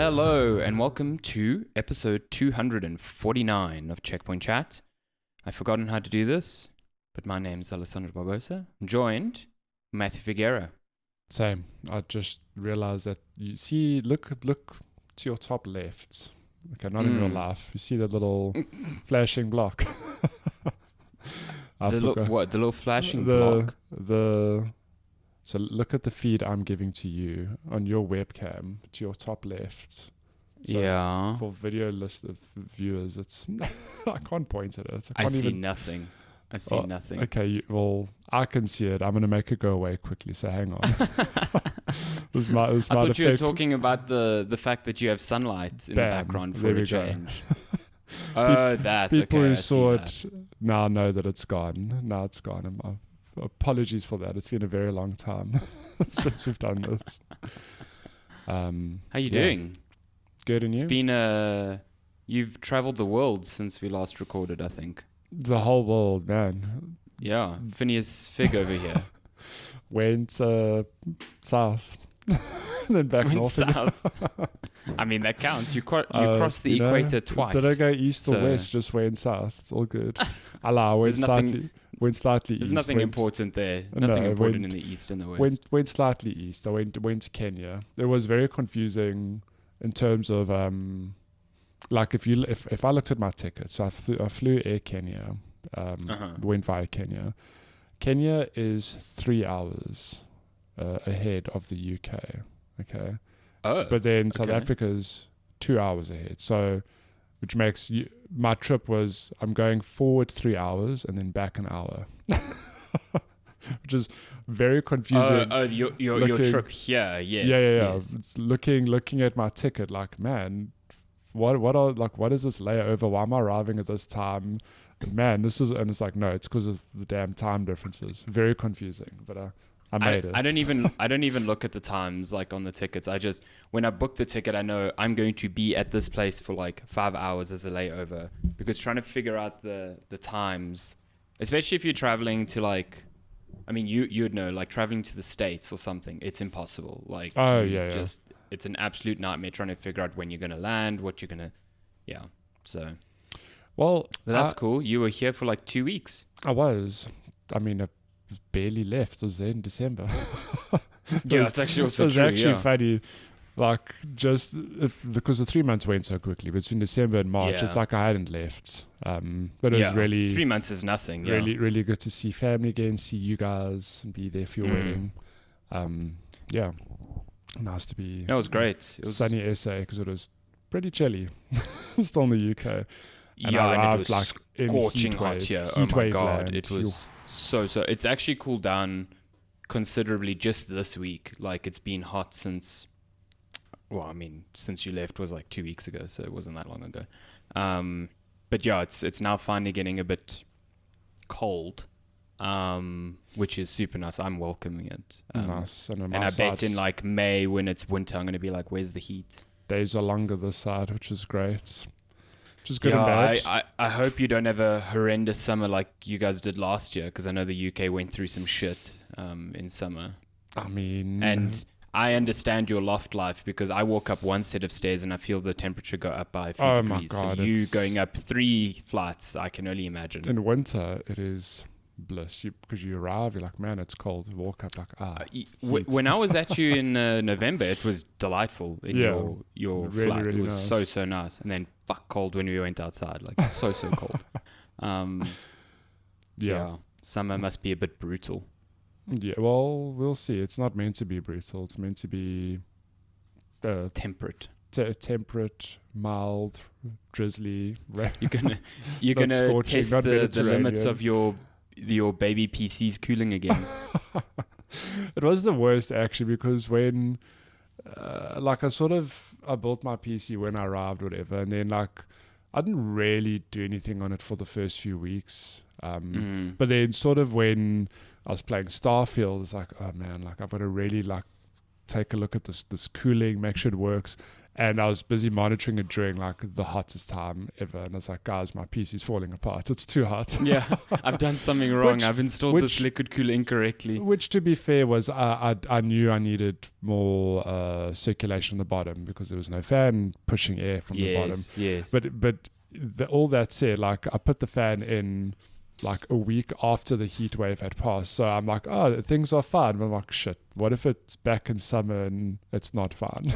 Hello and welcome to episode 249 of Checkpoint Chat. I've forgotten how to do this, but my name is Alessandro Barbosa. I'm joined Matthew Figueroa. Same. I just realized that you see, look to your top left. Okay, not in real life. You see that little flashing block. The little flashing block? So look at the feed I'm giving to you on your webcam to your top left. So yeah. For video list of viewers, it's I can't point at it. I see nothing. I see nothing. Okay, well, I can see it. I'm going to make it go away quickly, so hang on. This might I thought affect. you were talking about the fact that you have sunlight in the background for a change. Oh, that. People okay, who saw it now know that it's gone. Now it's gone. Apologies for that. It's been a very long time since we've done this. How you doing? Good, and you? It's been you've traveled the world since we last recorded, I think. The whole world, man. Yeah, Phineas Fig over here. Went south, then back north. South. I mean, that counts. You crossed the equator twice. Did I go east or west? Just went south. It's all good. I went slightly east. There's nothing important there. Nothing important in the east and the west. Went slightly east. I went to Kenya. It was very confusing in terms of like if I looked at my ticket. So I flew Air Kenya. Went via Kenya. Kenya is 3 hours ahead of the UK. Okay. Oh. But then South Africa's 2 hours ahead. So, which makes my trip was I'm going forward 3 hours and then back an hour, which is very confusing. Your trip here, yes. Yeah. Yes. It's looking at my ticket like, man, what is this layover? Why am I arriving at this time? Man, and it's like, no, it's because of the damn time differences. Very confusing, but I made it. I don't even look at the times like on the tickets. When I book the ticket, I know I'm going to be at this place for like 5 hours as a layover, because trying to figure out the times, especially if you're traveling to like, I mean, you would know, like traveling to the States or something, it's impossible. Like, it's an absolute nightmare trying to figure out when you're going to land, what you're going to, so. Well, but that's cool. You were here for like 2 weeks. I was. I mean, I barely left. I was there in December. It's actually also true. It's actually funny. Like, because the 3 months went so quickly, between December and March, it's like I hadn't left. But it was really 3 months is nothing. Really, really good to see family again, see you guys, and be there for your wedding. Nice to be. That was great. It was sunny SA because it was pretty chilly. Still in the UK. And I arrived, and it was like scorching hot here. Oh my God, it was so. It's actually cooled down considerably just this week. Like, it's been hot since you left was like 2 weeks ago, so it wasn't that long ago. But yeah, it's now finally getting a bit cold, which is super nice. I'm welcoming it. Nice. And I bet in like May when it's winter, I'm going to be like, where's the heat? Days are longer this side, which is great. Just good and bad. I hope you don't have a horrendous summer like you guys did last year, because I know the UK went through some shit in summer. I mean... And I understand your loft life, because I walk up one set of stairs and I feel the temperature go up by a few degrees. My God, so you going up 3 flights, I can only imagine. In winter, it is bliss, because you arrive, you're like, man, it's cold. You walk up like, when I was at you in November, it was delightful in your really, flat. really it was nice. so nice. And then fuck cold when we went outside, like so cold. Summer must be a bit brutal. Yeah, well, we'll see. It's not meant to be brutal. It's meant to be temperate. Temperate, mild, drizzly. You're gonna test the limits of your baby PC's cooling again. It was the worst actually, because when I built my PC when I arrived, whatever, and then like I didn't really do anything on it for the first few weeks. But then sort of when I was playing Starfield, it's like, oh man, like I've got to really like take a look at this cooling, make sure it works. And I was busy monitoring it during like the hottest time ever. And I was like, guys, my PC's falling apart. It's too hot. Yeah, I've done something wrong. I've installed this liquid cooler incorrectly. Which, to be fair, was I knew I needed more circulation on the bottom because there was no fan pushing air from the bottom. Yes. But all that said, like I put the fan in like a week after the heat wave had passed. So I'm like, oh, things are fine. But I'm like, shit, what if it's back in summer and it's not fine?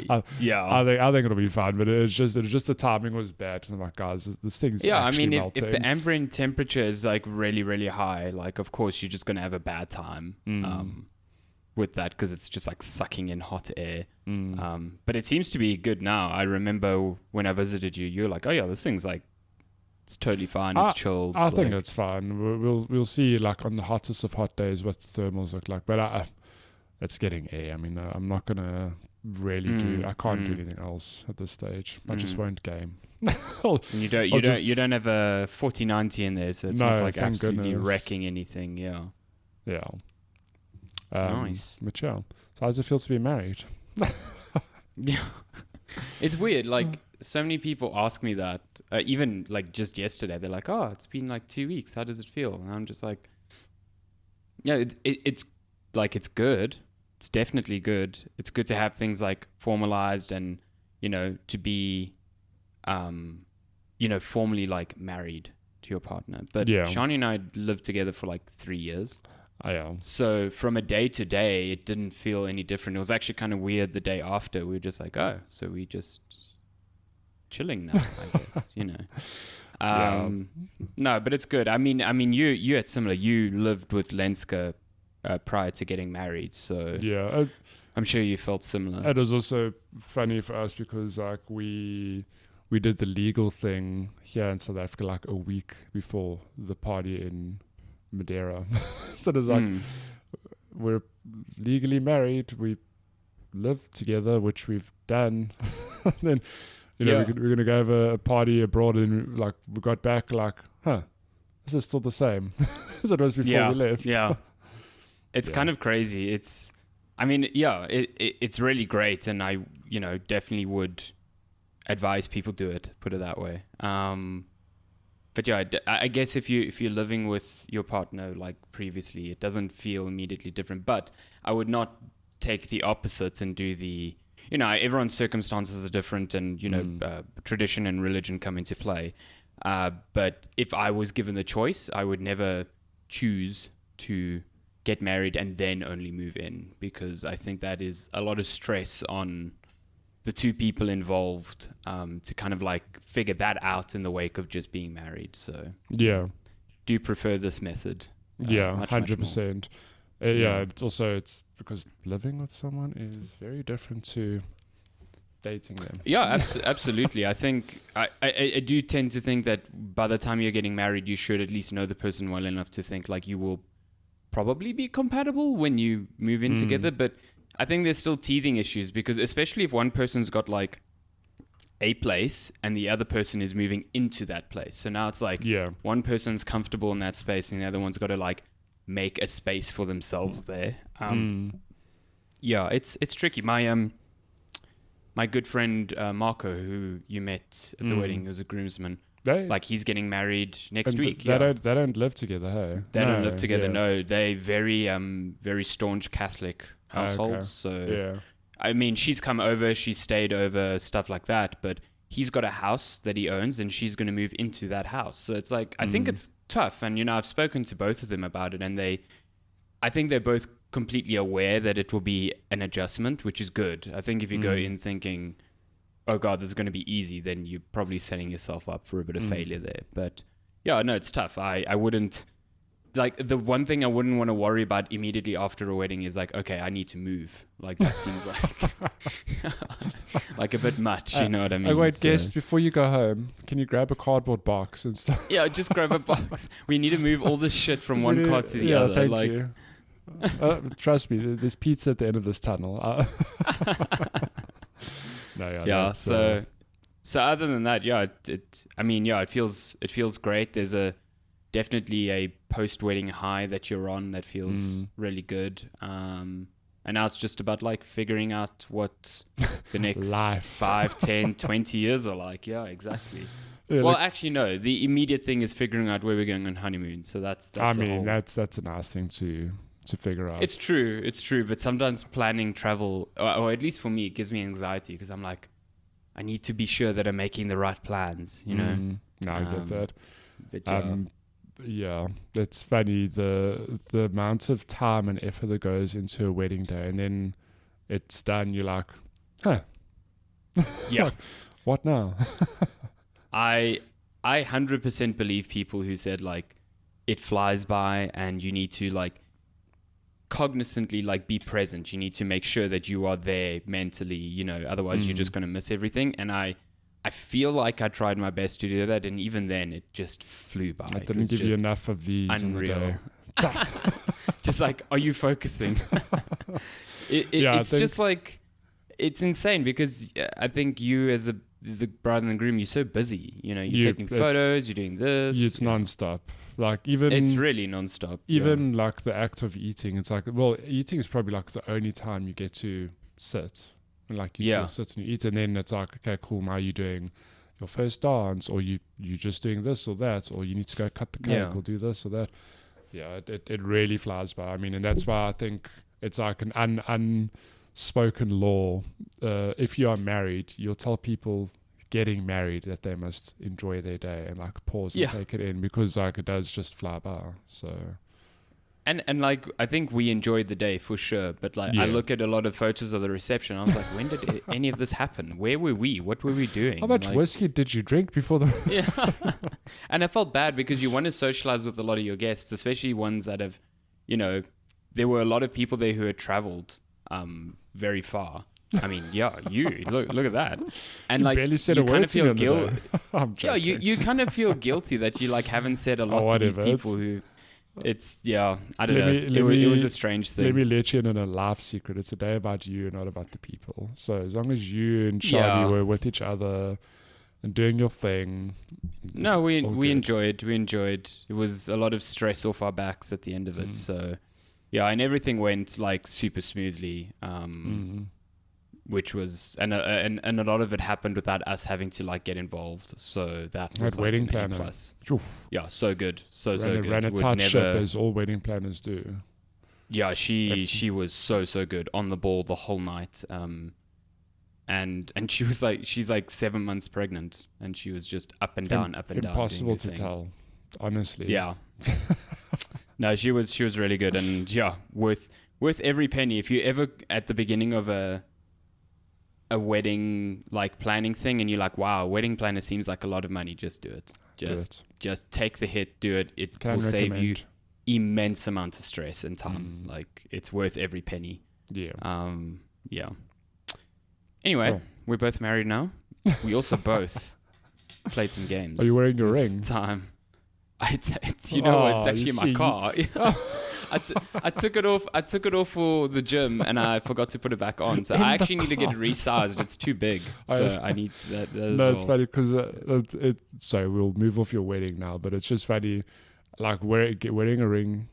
I think it'll be fine, but it was just the timing was bad. And I'm like, guys, this thing's actually melting. If the ambient temperature is like really, really high, like of course you're just going to have a bad time with that because it's just like sucking in hot air. But it seems to be good now. I remember when I visited you, you were like, oh yeah, this thing's like, it's totally fine. It's chilled. I think it's fine. We'll see like on the hottest of hot days what the thermals look like. But it's getting air. I mean, I'm not gonna really do. I can't do anything else at this stage. I just won't game. And you don't have a 4090 in there, so it's not like absolutely wrecking anything. Yeah. Yeah. Nice. But yeah. So how does it feel to be married? Yeah. It's weird. Like so many people ask me that. Even like just yesterday, they're like, "Oh, it's been like 2 weeks. How does it feel?" And I'm just like, "Yeah, it's like it's good. It's definitely good. It's good to have things like formalized and to be, formally like married to your partner." But Shani and I lived together for like 3 years. So from a day to day, it didn't feel any different. It was actually kind of weird the day after. We were just like, oh, so we just chilling now, I guess, No, but it's good. I mean, you had similar. You lived with Lenska prior to getting married, so yeah, I'm sure you felt similar. It was also funny for us because like we did the legal thing here in South Africa like a week before the party in Madeira. So it was like we're legally married, we live together, which we've done. And then we're gonna go have a party abroad, and like we got back like, this is still the same as it was before we left. It's kind of crazy. It's really great, and I definitely would advise people do it, put it that way. But yeah, I guess if you're living with your partner like previously, it doesn't feel immediately different. But I would not take the opposite and do the, everyone's circumstances are different, and tradition and religion come into play. But if I was given the choice, I would never choose to get married and then only move in, because I think that is a lot of stress on the two people involved to kind of like figure that out in the wake of just being married. So do prefer this method. 100%. It's because living with someone is very different to dating them. Yeah, absolutely. I think I do tend to think that by the time you're getting married, you should at least know the person well enough to think like you will probably be compatible when you move in together. But I think there's still teething issues, because especially if one person's got like a place and the other person is moving into that place. So now it's like one person's comfortable in that space and the other one's got to like make a space for themselves there. It's tricky. My good friend Marco, who you met at the wedding, who was a groomsman, he's getting married next week. They don't live together, hey? They don't live together, no. They very very staunch Catholic households. So I mean, she's come over, she's stayed over, stuff like that, but he's got a house that he owns and she's going to move into that house. So it's like, I think it's tough. And, I've spoken to both of them about it, and I think they're both completely aware that it will be an adjustment, which is good. I think if you go in thinking, oh God, this is going to be easy, then you're probably setting yourself up for a bit of failure there. But it's tough. I wouldn't, like, the one thing I wouldn't want to worry about immediately after a wedding is like, okay, I need to move. Like, that seems like like a bit much, you know what I mean? Wait, guest, before you go home, can you grab a cardboard box and stuff? Yeah, just grab a box. We need to move all this shit from one car to the other. Thank you. Trust me, there's pizza at the end of this tunnel. So other than that, it feels great. There's definitely a post-wedding high that you're on that feels really good. And now it's just about like figuring out what the next Life. 5, 10, 20 years are like. Yeah, exactly. Yeah, Well, like, actually, no. The immediate thing is figuring out where we're going on honeymoon. So that's I mean, that's a nice thing to figure out. It's true. But sometimes planning travel, or at least for me, it gives me anxiety because I'm like, I need to be sure that I'm making the right plans, you know? No, I get that. But yeah, it's funny the amount of time and effort that goes into a wedding day, and then it's done. You're like, huh? yeah. What now? I 100% believe people who said like it flies by and you need to like cognizantly like be present. You need to make sure that you are there mentally, you know, otherwise you're just going to miss everything. And I feel like I tried my best to do that, and even then it just flew by. I didn't give you enough of these unreal. in the day. Just like, are you focusing? It's just like, it's insane because I think you as the bride and the groom, you're so busy. You know, you're taking photos, you're doing this. It's nonstop. Like it's really nonstop. Even like the act of eating, it's like, well, eating is probably like the only time you get to sit. And like you sort of sit and you eat, and then it's like, okay, cool. Now you're doing your first dance, or you just doing this or that, or you need to go cut the cake or do this or that. Yeah, it really flies by. I mean, and that's why I think it's like an unspoken law. If you are married, you'll tell people getting married that they must enjoy their day and like pause and take it in, because like it does just fly by. So and like I think we enjoyed the day for sure, but like I look at a lot of photos of the reception, I was like, when did any of this happen? Where were we? What were we doing? How much whiskey did you drink before the And I felt bad because you want to socialize with a lot of your guests, especially ones that have, you know, there were a lot of people there who had traveled very far. I mean, you look at that, and you like barely said you a kind word of feel guilty. I'm joking. Yeah, you kind of feel guilty that you like haven't said a lot to these people who. It's I don't know. It was a strange thing. Let me let you in on a life secret. It's a day about you, not about the people. So as long as you and Charlie were with each other and doing your thing. No, we enjoyed. It was a lot of stress off our backs at the end of it. So yeah, and everything went like super smoothly. Which was and a lot of it happened without us having to like get involved. So that was like wedding planner. Plus. Yeah, so good, so good. Ran a tight ship as all wedding planners do. Yeah, she was so good on the ball the whole night. And she was like, she's like 7 months pregnant, and she was just up and down. Impossible to tell, honestly. Yeah. No, she was really good, and yeah, worth every penny. If you ever at the beginning of a wedding like planning thing and you're like, wow, wedding planner seems like a lot of money, just do it. Just take the hit, do it. It will save you immense amount of stress and time. Like it's worth every penny. Yeah. Anyway, we're both married now. We also both played some games. Are you wearing your ring? Time. It's actually in my car. I took it off. I took it off for the gym, and I forgot to put it back on. So I actually need to get it resized. It's too big, so I need that as well. No, it's funny because so we'll move off your wedding now, but it's just funny, like wearing a ring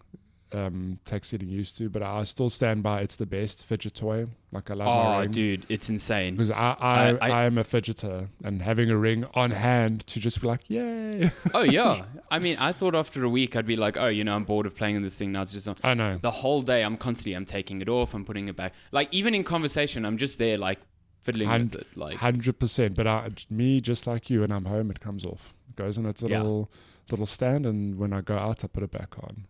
takes getting used to, but I still stand by it's the best fidget toy. Like I love my ring. Oh, dude, it's insane. Because I am a fidgeter, and having a ring on hand to just be like, yay. Oh yeah, I mean, I thought after a week I'd be like, oh, you know, I'm bored of playing on this thing now. It's just I know the whole day I'm taking it off, I'm putting it back. Like even in conversation, I'm just there like fiddling with it, like 100%. But me, just like you, when I'm home, it comes off. It goes on its little stand, and when I go out, I put it back on.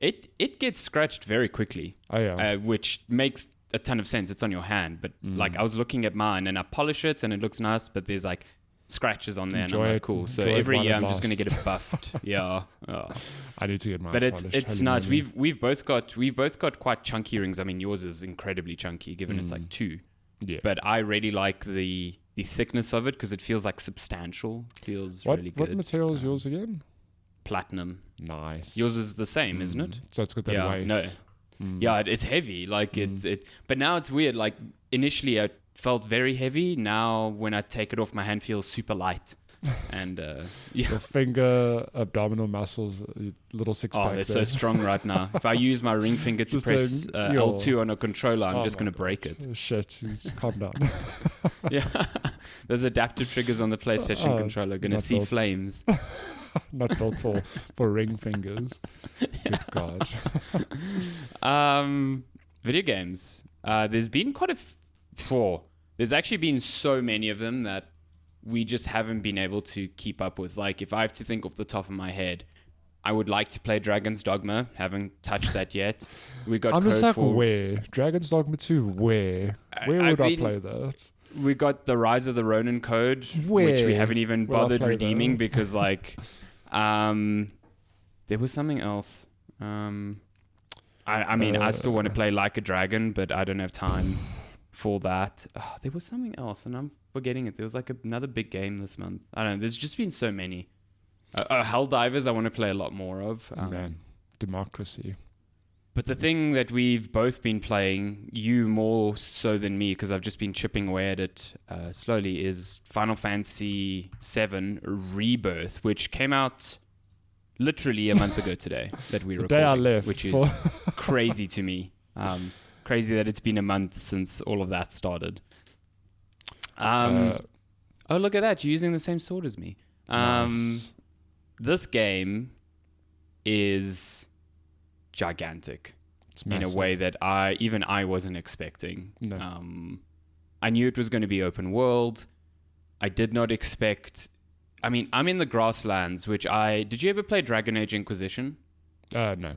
It gets scratched very quickly. Oh yeah, which makes a ton of sense. It's on your hand, but like I was looking at mine and I polish it and it looks nice, but there's like scratches on there, and I'm like, cool. So every year I'm just gonna get it buffed. Yeah. Oh. I need to get mine. But it's nice. We've both got quite chunky rings. I mean, yours is incredibly chunky, given it's like 2. Yeah. But I really like the thickness of it because it feels like substantial. Feels really good. What material is yours again? Platinum. Nice. Yours is the same, isn't it? So it's got that weight. No. Yeah, it's heavy. Like but now it's weird. Like initially it felt very heavy. Now when I take it off, my hand feels super light. and Your finger abdominal muscles, little six pack. Oh, they're so strong right now. If I use my ring finger to Just press L2 on a controller, I'm just going to break it. Shit, calm down. Yeah. Those adaptive triggers on the PlayStation controller going to see flames. Not built for ring fingers. Good God. Video games. There's been quite there's actually been so many of them that we just haven't been able to keep up with. Like, if I have to think off the top of my head, I would like to play Dragon's Dogma. Haven't touched that yet. We got. I'm just like, where? Dragon's Dogma 2, where? Where would I play that? We got the Rise of the Ronin code, which we haven't even bothered redeeming because, like, there was something else. I mean, I still want to play Like a Dragon, but I don't have time for that. There was something else, and I'm forgetting it. There was like another big game this month. I don't know. There's just been so many. Helldivers, I want to play a lot more of. Man, democracy. But the thing that we've both been playing, you more so than me, because I've just been chipping away at it slowly, is Final Fantasy VII Rebirth, which came out literally a month ago today that we recorded. The day I left. Which is crazy to me. Crazy that it's been a month since all of that started. Oh, look at that. You're using the same sword as me. Nice. This game is gigantic in a way that I wasn't expecting. No. I knew it was going to be open world. I did not expect... I mean, I'm in the grasslands, Did you ever play Dragon Age Inquisition? No.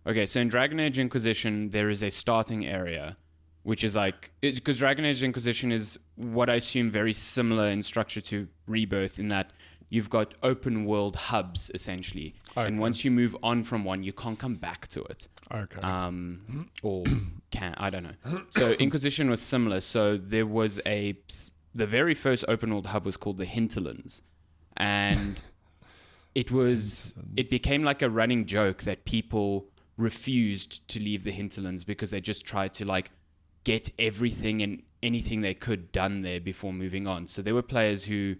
Okay, so in Dragon Age Inquisition, there is a starting area, which is like... Because Dragon Age Inquisition is what I assume very similar in structure to Rebirth, in that you've got open world hubs, essentially. Okay. And once you move on from one, you can't come back to it. Okay. Or can, I don't know. So Inquisition was similar. So there was the very first open world hub was called the Hinterlands. And it became like a running joke that people refused to leave the Hinterlands because they just tried to like get everything and anything they could done there before moving on. So there were players who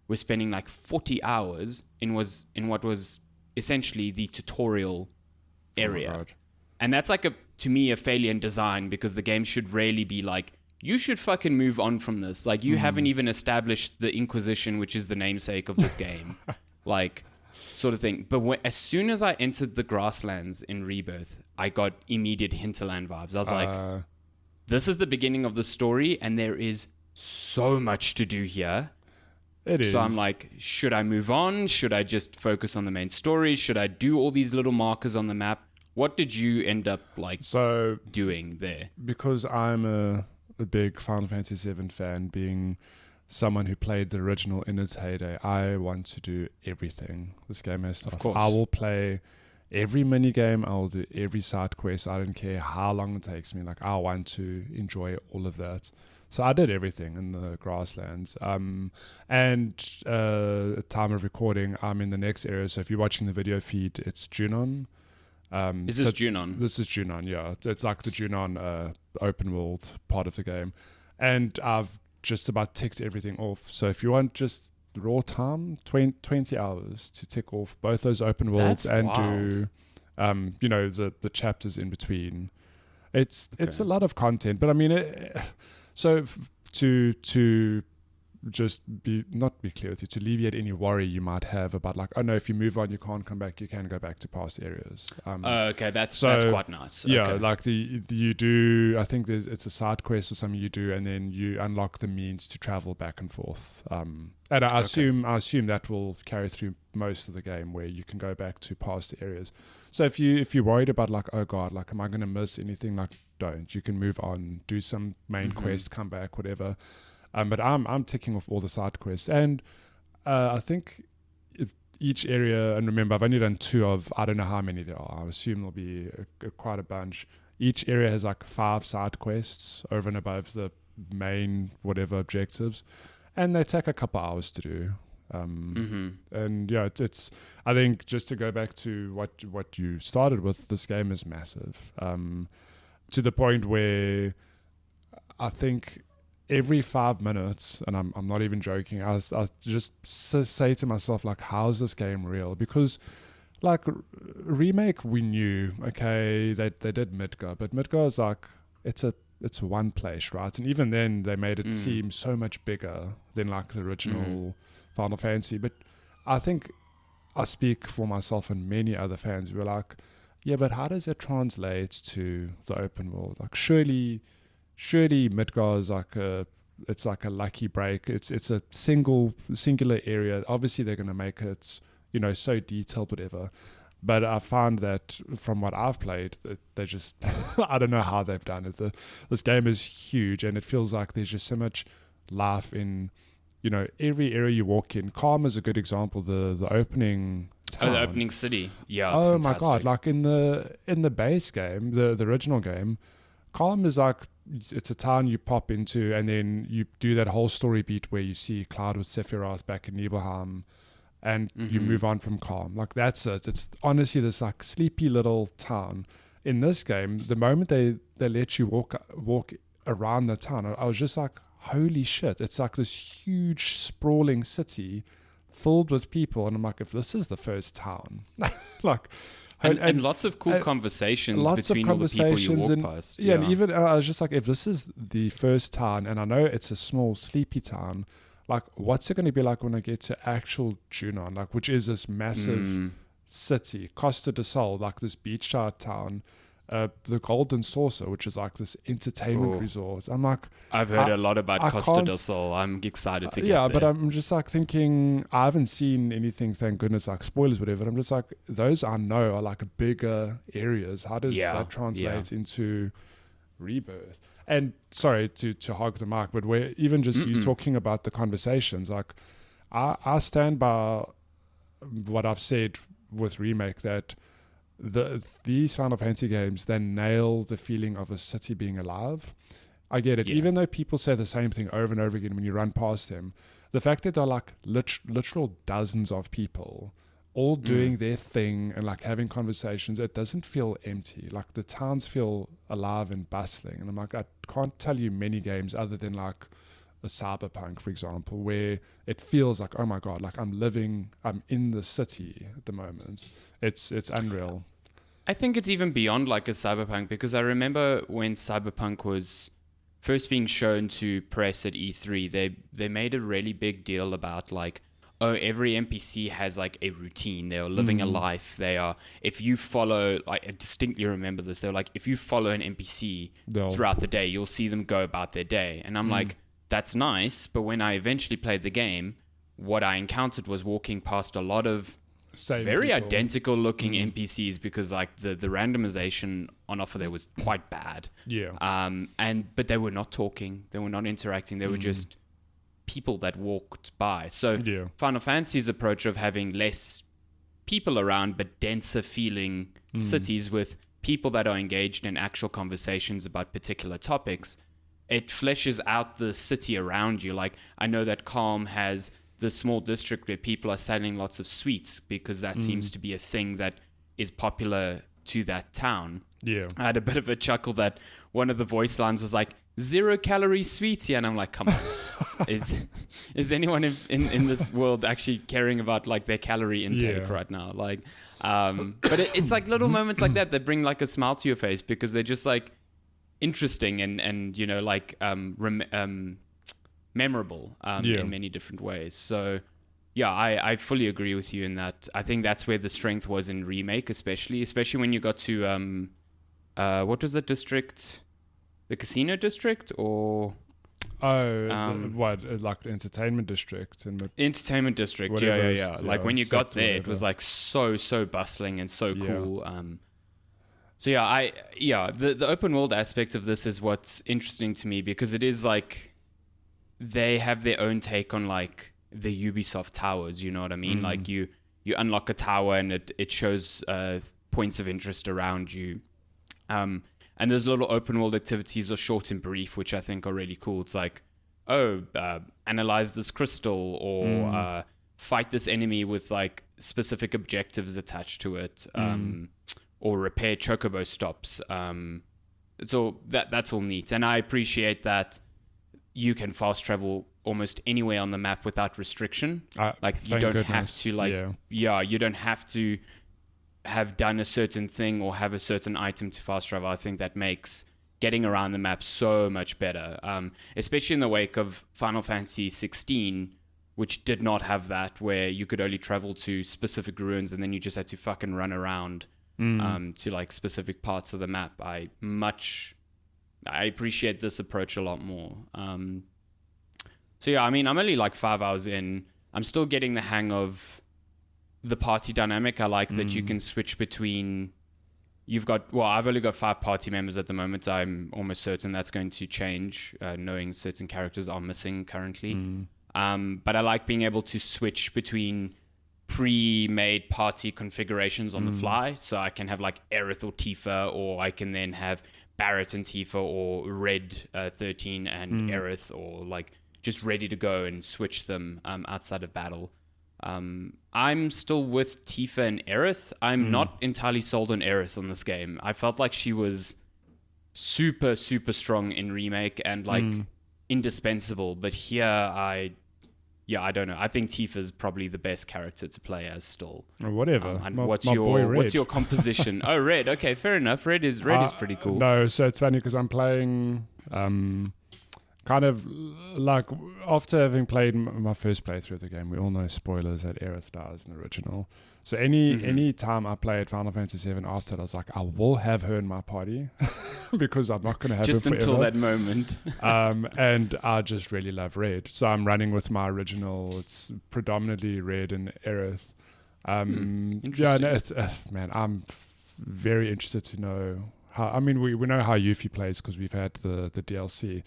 were spending like 40 hours in what was essentially the tutorial area. Oh, and that's like to me a failure in design, because the game should really be like, you should fucking move on from this. Like, you haven't even established the Inquisition, which is the namesake of this game. Like, sort of thing. But as soon as I entered the grasslands in Rebirth, I got immediate hinterland vibes. I was like, this is the beginning of the story, and there is so much to do here. It is. So I'm like, should I move on? Should I just focus on the main story? Should I do all these little markers on the map? What did you end up doing there? Because I'm a big Final Fantasy VII fan, being someone who played the original in its heyday, I want to do everything this game has to offer. Of course. I will play every mini game. I will do every side quest. I don't care how long it takes me. Like, I want to enjoy all of that. So I did everything in the grasslands. And at time of recording, I'm in the next area. So if you're watching the video feed, it's Junon. Is this Junon? This is Junon, yeah. It's like the Junon open world part of the game. And I've just about ticked everything off. So if you want just raw time, 20 hours to tick off both those open worlds. That's and wild. Do the chapters in between. It's a lot of content, but I mean, so to just not be clear with you, to alleviate any worry you might have about like, oh no, if you move on, you can't come back, you can go back to past areas. Okay, that's quite nice. Yeah, okay. Like you do, I think it's a side quest or something you do, and then you unlock the means to travel back and forth. And I assume that will carry through most of the game, where you can go back to past areas. So if you're worried about like, oh god, like am I going to miss anything? Like, don't. You can move on, do some main quest, come back, whatever. But I'm ticking off all the side quests, and I think each area, and remember, I've only done 2 of, I don't know how many there are. I assume there'll be quite a bunch. Each area has like 5 side quests over and above the main whatever objectives, and they take a couple hours to do. And yeah, it's I think, just to go back to what you started with, this game is massive, to the point where I think every 5 minutes, and I'm not even joking, I just say to myself, like, how's this game real? Because like Remake, we knew, okay, they did Midgar, but Midgar is like, it's one place, right? And even then they made it seem so much bigger than like the original Final Fantasy. But I think I speak for myself and many other fans who were like, yeah, but how does it translate to the open world? Like surely Midgar is like it's like a lucky break. It's a singular area. Obviously they're going to make it, you know, so detailed, whatever. But I found that from what I've played, that they just, I don't know how they've done it. This game is huge, and it feels like there's just so much life in, you know, every area you walk in. Calm is a good example. The opening town. The opening city. Yeah, it's oh fantastic. my God. Like in the base game, the original game, Calm is like, it's a town you pop into, and then you do that whole story beat where you see Cloud with Sephiroth back in Nibelheim, and you move on from Calm. Like that's it. It's honestly this like sleepy little town. In this game, the moment they let you walk around the town, I was just like, holy shit! It's like this huge sprawling city filled with people, and I'm like, if this is the first town, like. And lots of cool conversations between all the people you walk past. Yeah, and even I was just like, if this is the first town, and I know it's a small, sleepy town, like, what's it going to be like when I get to actual Junon, like, which is this massive city, Costa del Sol, like this beachside town, the Golden Saucer, which is like this entertainment resort. I'm like, I've heard a lot about Costa del Sol. I'm excited to get there. Yeah, but I'm just like thinking, I haven't seen anything, thank goodness, like spoilers, whatever. I'm just like, those I know are like bigger areas. How does that translate into Rebirth? And sorry to hog the mic, but we're even just you talking about the conversations, like I stand by what I've said with Remake, that these Final Fantasy games, they nail the feeling of a city being alive. I get it. Even though people say the same thing over and over again when you run past them, the fact that they're like literal dozens of people all doing their thing and like having conversations, it doesn't feel empty. Like the towns feel alive and bustling. And I'm like, I can't tell you many games other than like a Cyberpunk, for example, where it feels like, oh my God, like I'm in the city at the moment. It's unreal. I think it's even beyond like a Cyberpunk, because I remember when Cyberpunk was first being shown to press at E3, they made a really big deal about like, oh, every NPC has like a routine. They are living a life. They are, if you follow, like I distinctly remember this, they're like, if you follow an NPC throughout the day, you'll see them go about their day. And I'm like, that's nice. But when I eventually played the game, what I encountered was walking past a lot of very identical looking NPCs, because like the randomization on offer there was quite bad. But they were not talking, they were not interacting, they were just people that walked by. So Final Fantasy's approach of having less people around but denser feeling cities with people that are engaged in actual conversations about particular topics, it fleshes out the city around you. Like I know that Calm has the small district where people are selling lots of sweets, because that seems to be a thing that is popular to that town. I had a bit of a chuckle that one of the voice lines was like, 0-calorie sweets here, and I'm like, come on, is anyone in this world actually caring about like their calorie intake right now? Like, but it's like little moments like that that bring like a smile to your face, because they're just like interesting and you know, like memorable in many different ways. So yeah, I fully agree with you in that. I think that's where the strength was in Remake, especially when you got to what was the district? The casino district, or like the entertainment district and the entertainment district, yeah. Like when you got there, it was like so bustling and so cool. So the open world aspect of this is what's interesting to me, because it is like they have their own take on like the Ubisoft towers. You know what I mean? Like you unlock a tower and it shows points of interest around you. And there's little open world activities or short and brief, which I think are really cool. It's like, analyze this crystal, or fight this enemy with like specific objectives attached to it, or repair chocobo stops. So that's all neat. And I appreciate that you can fast travel almost anywhere on the map without restriction. Like you don't have to you don't have to have done a certain thing or have a certain item to fast travel. I think that makes getting around the map so much better, especially in the wake of Final Fantasy 16, which did not have that, where you could only travel to specific ruins and then you just had to fucking run around to like specific parts of the map. I appreciate this approach a lot more. So yeah, I mean, I'm only like 5 hours in. I'm still getting the hang of the party dynamic. I like that you can switch between. I've only got 5 party members at the moment. I'm almost certain that's going to change, knowing certain characters are missing currently. But I like being able to switch between pre-made party configurations on the fly. So I can have like Aerith or Tifa, or I can then have Barrett and Tifa, or Red 13 and Aerith, or like just ready to go and switch them outside of battle. I'm still with Tifa and Aerith. I'm not entirely sold on Aerith on this game. I felt like she was super, super strong in Remake and like indispensable. But here, I don't know. I think Tifa's probably the best character to play as still. Or whatever. And what's your composition? Oh, Red. Okay, fair enough. Red is pretty cool. No, so it's funny because I'm playing kind of like after having played my first playthrough of the game. We all know spoilers that Aerith dies in the original. So any time I played Final Fantasy VII after, I was like, I will have her in my party because I'm not going to have just her forever. until that moment. And I just really love Red. So I'm running with my original. It's predominantly Red and Aerith. Interesting. Man, I'm very interested to know how. I mean, we know how Yuffie plays because we've had the DLC.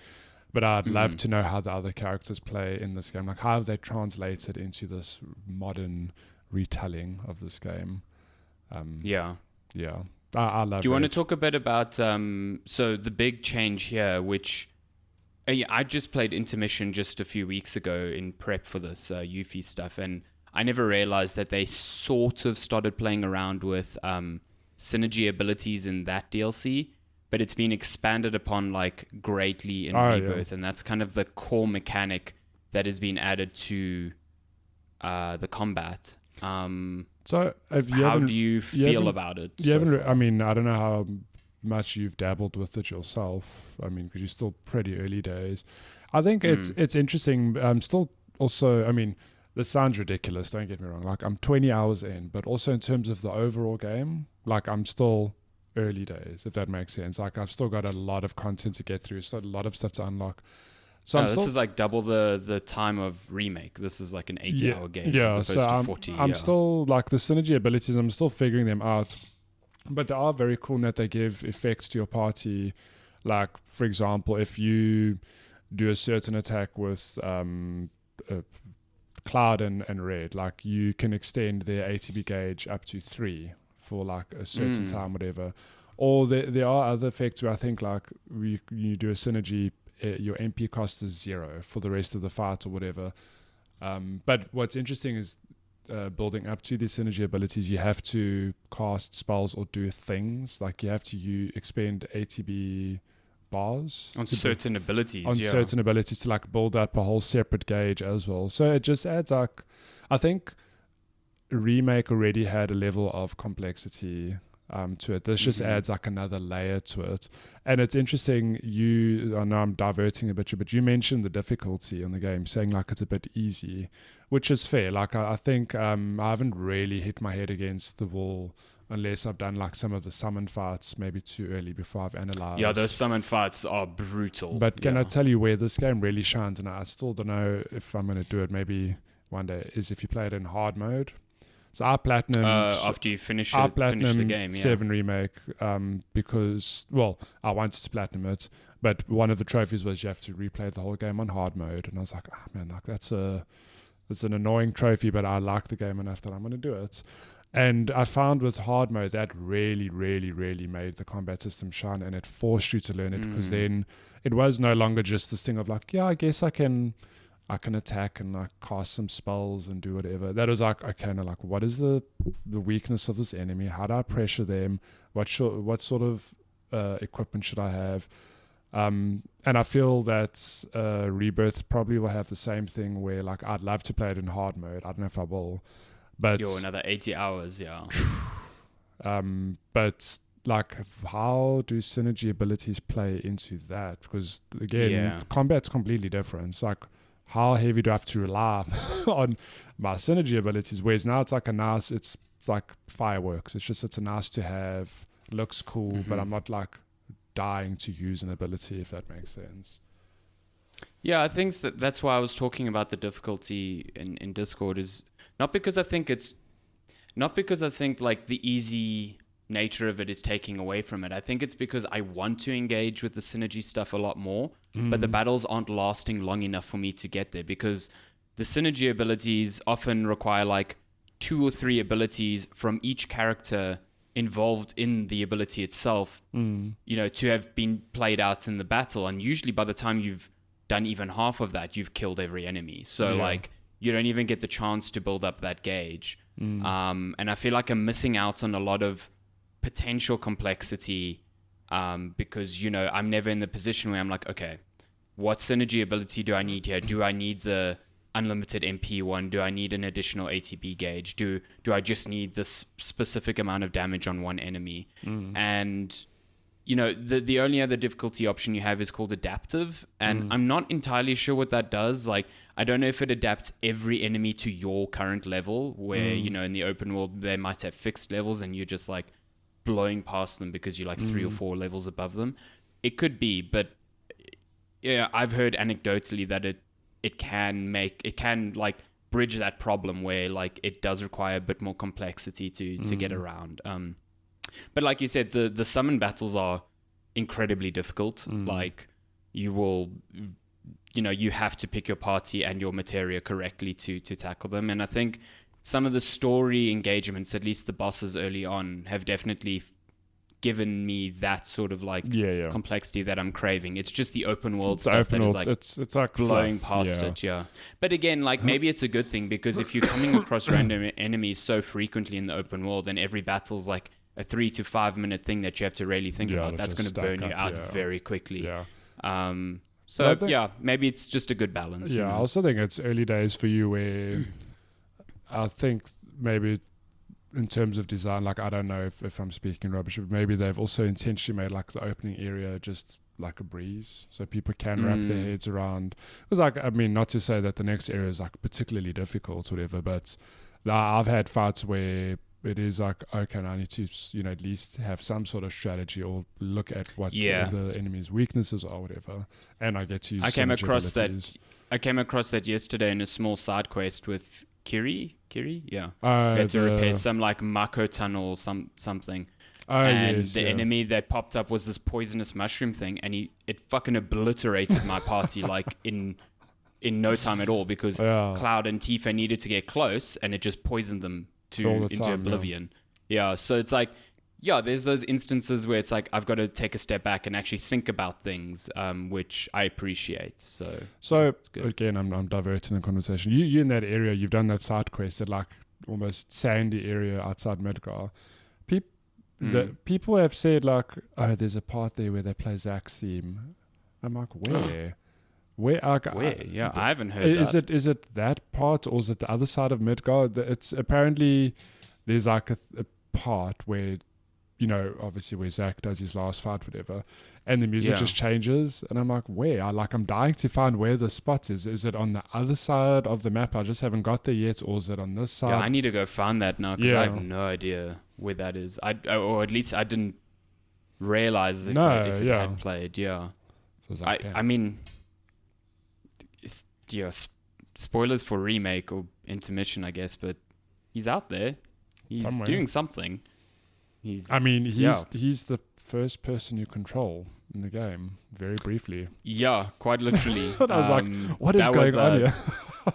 But I'd love to know how the other characters play in this game. Like, how have they translated into this modern retelling of this game? I love it. Do you want to talk a bit about so the big change here, which I just played Intermission just a few weeks ago in prep for this Yuffie stuff, and I never realized that they sort of started playing around with synergy abilities in that DLC, but it's been expanded upon like greatly in Rebirth, and that's kind of the core mechanic that has been added to the combat. So how do you feel about it? I mean, I don't know how much you've dabbled with it yourself. I mean, because you're still pretty early days. I think it's interesting. Still also, I mean, this sounds ridiculous, don't get me wrong. Like, I'm 20 hours in, but also in terms of the overall game, like, I'm still early days, if that makes sense. Like, I've still got a lot of content to get through, so a lot of stuff to unlock. So this is like double the time of Remake. This is like an 80-hour game as opposed to 40. I'm still, like, the synergy abilities, I'm still figuring them out. But they are very cool in that they give effects to your party. Like, for example, if you do a certain attack with Cloud and Red, like, you can extend their ATB gauge up to 3 for like a certain time, whatever. Or there are other effects where I think, like, you do a synergy, your MP cost is 0 for the rest of the fight or whatever. But what's interesting is building up to these synergy abilities, you have to cast spells or do things. Like, you have to expend ATB bars on certain abilities. On certain abilities to like build up a whole separate gauge as well. So it just adds like, I think Remake already had a level of complexity to it. This just adds like another layer to it. And it's interesting, I know I'm diverting a bit, but you mentioned the difficulty in the game, saying like it's a bit easy, which is fair. Like, I think I haven't really hit my head against the wall unless I've done like some of the summon fights maybe too early before I've analyzed. Yeah, those summon fights are brutal. But can I tell you where this game really shines, and I still don't know if I'm going to do it maybe one day, is if you play it in hard mode. So I platinumed after you finish the game, 7 Remake because, well, I wanted to platinum it, but one of the trophies was you have to replay the whole game on hard mode, and I was like, man, like that's an annoying trophy, but I like the game enough that I'm going to do it. And I found with hard mode that really, really, really made the combat system shine, and it forced you to learn it, because then it was no longer just this thing of like, yeah, I guess I can attack and like cast some spells and do whatever. That was like, okay, now like, what is the weakness of this enemy? How do I pressure them? What sort of equipment should I have? And I feel that Rebirth probably will have the same thing where, like, I'd love to play it in hard mode. I don't know if I will, but another 80 hours, yeah. But like, how do synergy abilities play into that? Because again, combat's completely different. It's like, how heavy do I have to rely on my synergy abilities? Whereas now it's like it's like fireworks. It's a nice to have. Looks cool, but I'm not like dying to use an ability, if that makes sense. Yeah, I think that's why I was talking about the difficulty in Discord, is not because I think like the easy nature of it is taking away from it. I think it's because I want to engage with the synergy stuff a lot more, but the battles aren't lasting long enough for me to get there, because the synergy abilities often require like 2 or 3 abilities from each character involved in the ability itself, to have been played out in the battle. And usually by the time you've done even half of that, you've killed every enemy. So like, you don't even get the chance to build up that gauge. And I feel like I'm missing out on a lot of potential complexity, because, I'm never in the position where I'm like, okay, what synergy ability do I need here? Do I need the unlimited MP one? Do I need an additional ATB gauge? Do I just need this specific amount of damage on one enemy? And the only other difficulty option you have is called adaptive, and I'm not entirely sure what that does. Like, I don't know if it adapts every enemy to your current level, where in the open world they might have fixed levels and you're just like blowing past them because you're like 3 or 4 levels above them. It could be, but yeah, I've heard anecdotally that it can like bridge that problem where like it does require a bit more complexity to get around. But like you said, the summon battles are incredibly difficult. Like, you will, you have to pick your party and your materia correctly to tackle them. And I think some of the story engagements, at least the bosses early on, have definitely given me that sort of like complexity that I'm craving. It's just the open world stuff that is like it's like blowing past it. But again, like, maybe it's a good thing, because if you're coming across random enemies so frequently in the open world, then every battle's like a 3 to 5 minute thing that you have to really think about. That's going to burn you out very quickly. So maybe it's just a good balance. I also think it's early days for you, where I think maybe in terms of design, like, I don't know if I'm speaking rubbish, but maybe they've also intentionally made like the opening area just like a breeze, so people can wrap their heads around. Because, like, I mean, not to say that the next area is like particularly difficult or whatever, but I've had fights where it is like, okay, I need to at least have some sort of strategy, or look at what the enemy's weaknesses are, whatever, and I get to use I came across that yesterday in a small side quest with Kiri, we had to repair some like Mako tunnel or something. The enemy that popped up was this poisonous mushroom thing, and it fucking obliterated my party like in no time at all, because Cloud and Tifa needed to get close, and it just poisoned them into oblivion. So it's like, there's those instances where it's like, I've got to take a step back and actually think about things, which I appreciate. So again, I'm diverting the conversation. You in that area, you've done that side quest at like almost sandy area outside Midgar. People have said like, oh, there's a part there where they play Zach's theme. I'm like, where? Where? I haven't heard that. Is it that part, or is it the other side of Midgar? It's apparently there's like a part where, obviously where Zach does his last fight, whatever, and the music just changes, and I'm like, where? I'm dying to find where the spot is. Is it on the other side of the map? I just haven't got there yet, or is it on this side? Yeah, I need to go find that now, because I have no idea where that is. Or at least I didn't realize if it had played. So like, I mean, spoilers for remake or intermission, I guess, but he's out there. He's doing something. He's the first person you control in the game, very briefly. Yeah, quite literally. I was like, what is going on here?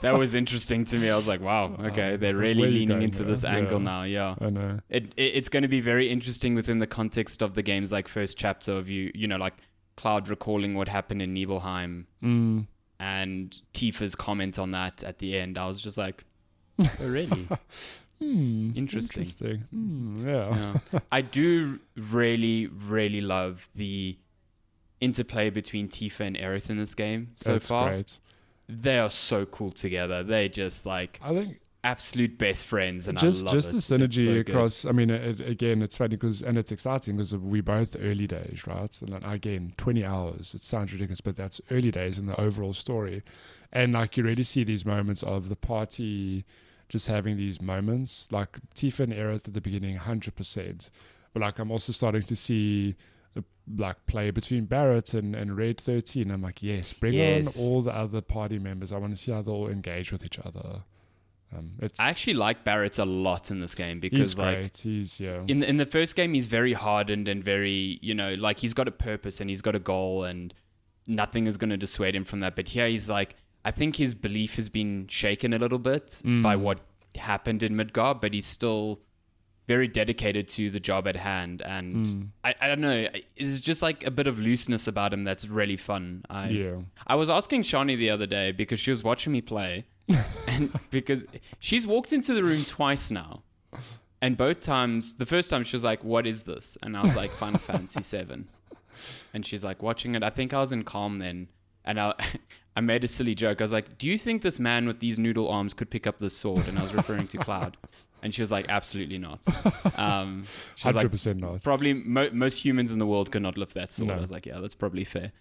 That was interesting to me. I was like, wow, okay, they're really leaning into this angle now. Yeah, I know. It's going to be very interesting within the context of the game's like first chapter of like Cloud recalling what happened in Nibelheim. And Tifa's comment on that at the end. I was just like, oh, really? Interesting. Yeah. I do really, really love the interplay between Tifa and Aerith in this game so That's far. Great. They are so cool together. They just like I think absolute best friends, and just I love just it. the It's synergy so across. I mean, again, it's funny and it's exciting because we both early days, right? And then again, 20 hours. It sounds ridiculous, but that's early days in the overall story, and like you really see these moments of the party just having these moments, like Tifa and Aerith at the beginning, 100%. But like I'm also starting to see like play between Barrett and Red 13. I'm like, yes, bring on all the other party members. I want to see how they all engage with each other. I actually like Barrett a lot in this game because he's like great. He's in the first game he's very hardened and very, you know, like he's got a purpose and he's got a goal and nothing is going to dissuade him from that. But here he's like, I think his belief has been shaken a little bit by what happened in Midgard, but he's still very dedicated to the job at hand. And I don't know, it's just like a bit of looseness about him that's really fun. I was asking Shani the other day because she was watching me play and because she's walked into the room twice now, and both times, the first time she was like, what is this? And I was like, Final Fantasy VII. And she's like watching it. I think I was in Calm then, and I made a silly joke. I was like, do you think this man with these noodle arms could pick up this sword? And I was referring to Cloud. And she was like, absolutely not. She was 100% like, not. Probably most humans in the world could not lift that sword. No. I was like, yeah, that's probably fair.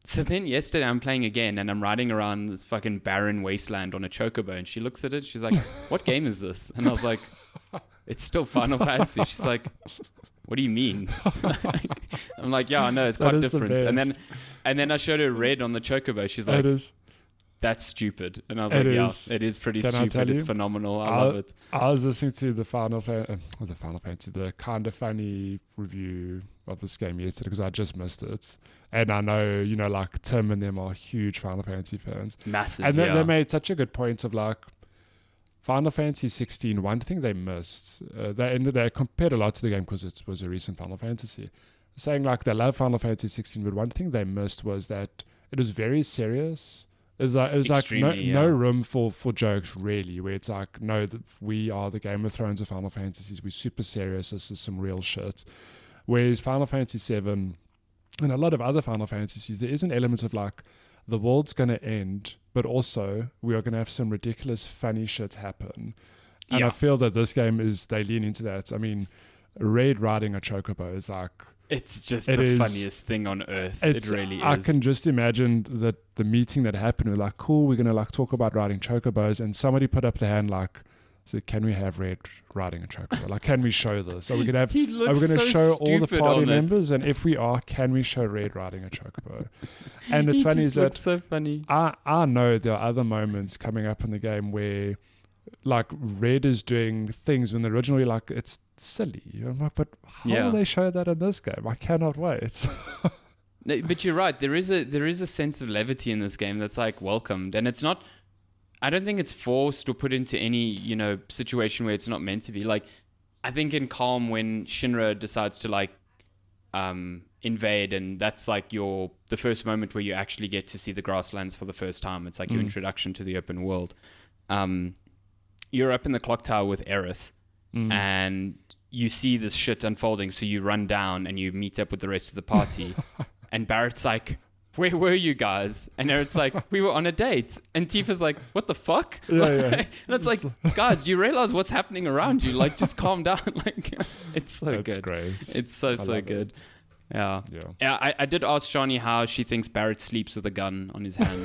So then yesterday I'm playing again and I'm riding around this fucking barren wasteland on a chocobo, and she looks at it. She's like, what game is this? And I was like, it's still Final Fantasy. She's like, what do you mean? I'm like, yeah, I know, it's quite different. And then I showed her Red on the chocobo. She's like, that's stupid. And I was like, yeah, it is pretty stupid. It's phenomenal. I love it. I was listening to the Kind of Funny review of this game yesterday because I just missed it. And I know, you know, like Tim and them are huge Final Fantasy fans. Massive, and they made such a good point of like, Final Fantasy 16, one thing they missed, they compared a lot to the game because it was a recent Final Fantasy, saying like they love Final Fantasy 16, but one thing they missed was that it was very serious. It was like no room for jokes really, where it's like, no, we are the Game of Thrones of Final Fantasies, we're super serious, this is some real shit. Whereas Final Fantasy 7 and a lot of other Final Fantasies, there is an element of like, the world's going to end, but also we are going to have some ridiculous funny shit happen. And I feel that this game they lean into that. I mean, Red riding a chocobo is like, it's just the funniest thing on earth. It really is. I can just imagine that the meeting that happened, we're like, cool, we're going to like talk about riding chocobos, and somebody put up their hand like, so can we have Red riding a chocobo? Like, can we show this? Are we going to show all the party members? And if we are, can we show Red riding a chocobo? And it's funny is that so funny. I know there are other moments coming up in the game where like Red is doing things when originally like it's silly. I'm like, but how will they show that in this game? I cannot wait. No, but you're right. There is a sense of levity in this game that's like welcomed, and it's not. I don't think it's forced or put into any, you know, situation where it's not meant to be. Like, I think in Calm, when Shinra decides to like invade, and that's like the first moment where you actually get to see the grasslands for the first time. It's like your introduction to the open world. You're up in the clock tower with Aerith, and you see this shit unfolding. So you run down and you meet up with the rest of the party, and Barrett's like, where were you guys? And Aerith's like, we were on a date. And Tifa's like, what the fuck? Yeah. And it's like, guys, do you realize what's happening around you? Like, just calm down. Like, it's so good. That's great. It's so good. It. Yeah. I did ask Shani how she thinks Barrett sleeps with a gun on his hand.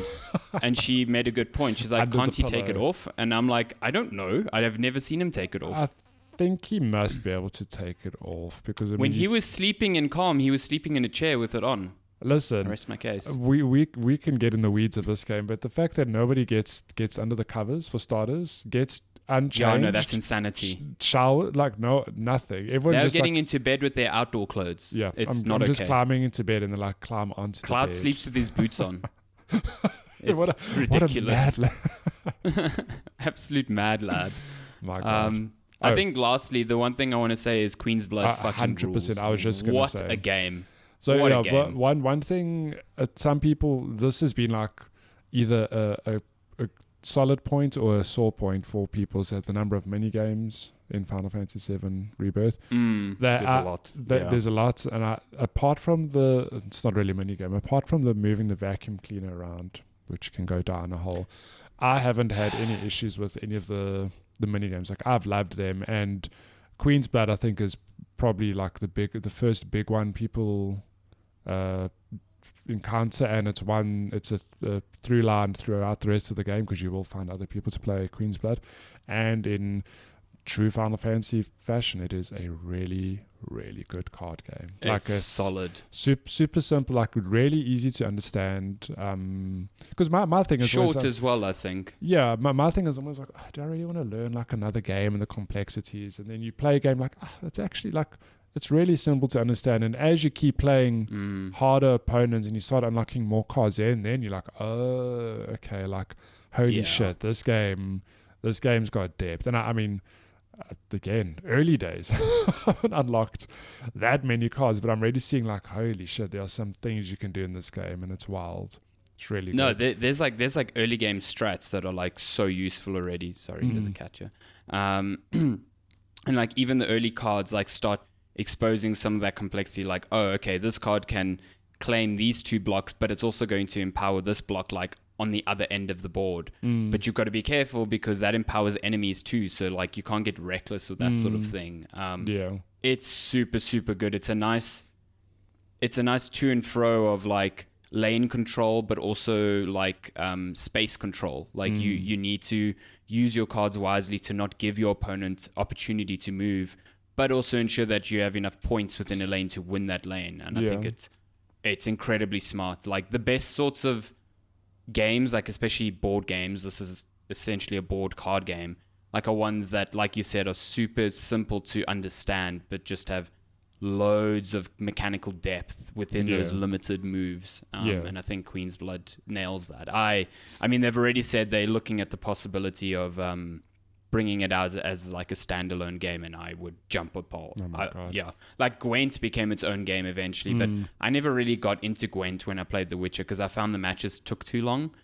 And she made a good point. She's like, can't he take it off? And I'm like, I don't know. I have never seen him take it off. I think he must be able to take it off because when he was sleeping in Calm, he was sleeping in a chair with it on. Listen, rest my case. We can get in the weeds of this game, but the fact that nobody gets under the covers for starters, gets unchanged. Yeah, no, that's insanity. Shower, like nothing. Everyone's they're just getting into bed with their outdoor clothes. Yeah, I'm just climbing into bed and they like climb onto the bed. Cloud sleeps with his boots on. It's ridiculous. What a mad lad. Absolute mad lad. My God. I think lastly, the one thing I want to say is Queen's Blood fucking 100%. Rules. I was just going to say. What a game. So yeah, but one thing, some people, this has been like either a solid point or a sore point for people is that the number of mini games in Final Fantasy VII Rebirth. There's a lot. There's a lot, and apart from it's not really a mini game. Apart from the moving the vacuum cleaner around, which can go down a hole, I haven't had any issues with any of the mini games. Like, I've loved them, and Queen's Blood, I think, is probably like the first big one people encounter, and it's a through line throughout the rest of the game, because you will find other people to play Queen's Blood. And in true Final Fantasy fashion, it is a really, really good card game. It's solid, super simple, like really easy to understand. Because my thing is short always, as well, I think. Yeah, my thing is almost like, do I really want to learn like another game and the complexities? And then you play a game like, it's actually like, it's really simple to understand. And as you keep playing harder opponents and you start unlocking more cards then you're like, oh, okay, like, holy shit, this game's got depth. And I mean, again, early days, I haven't unlocked that many cards, but I'm already seeing like, holy shit, there are some things you can do in this game, and it's wild. It's really good. No, there's like early game strats that are like so useful already. Sorry, there's a catcher. And like even the early cards like start exposing some of that complexity, like, oh, okay, this card can claim these 2 blocks, but it's also going to empower this block like on the other end of the board. But you've got to be careful because that empowers enemies too, so like you can't get reckless with that sort of thing. It's super, super good. It's a nice to and fro of like lane control, but also like space control. Like you need to use your cards wisely to not give your opponent opportunity to move, but also ensure that you have enough points within a lane to win that lane. And I think it's incredibly smart. Like the best sorts of games, like especially board games, this is essentially a board card game, like are ones that, like you said, are super simple to understand, but just have loads of mechanical depth within those limited moves. And I think Queen's Blood nails that. I mean, they've already said they're looking at the possibility of bringing it out as like a standalone game, and I would jump up all. Oh my God. Yeah, like Gwent became its own game eventually, but I never really got into Gwent when I played The Witcher because I found the matches took too long.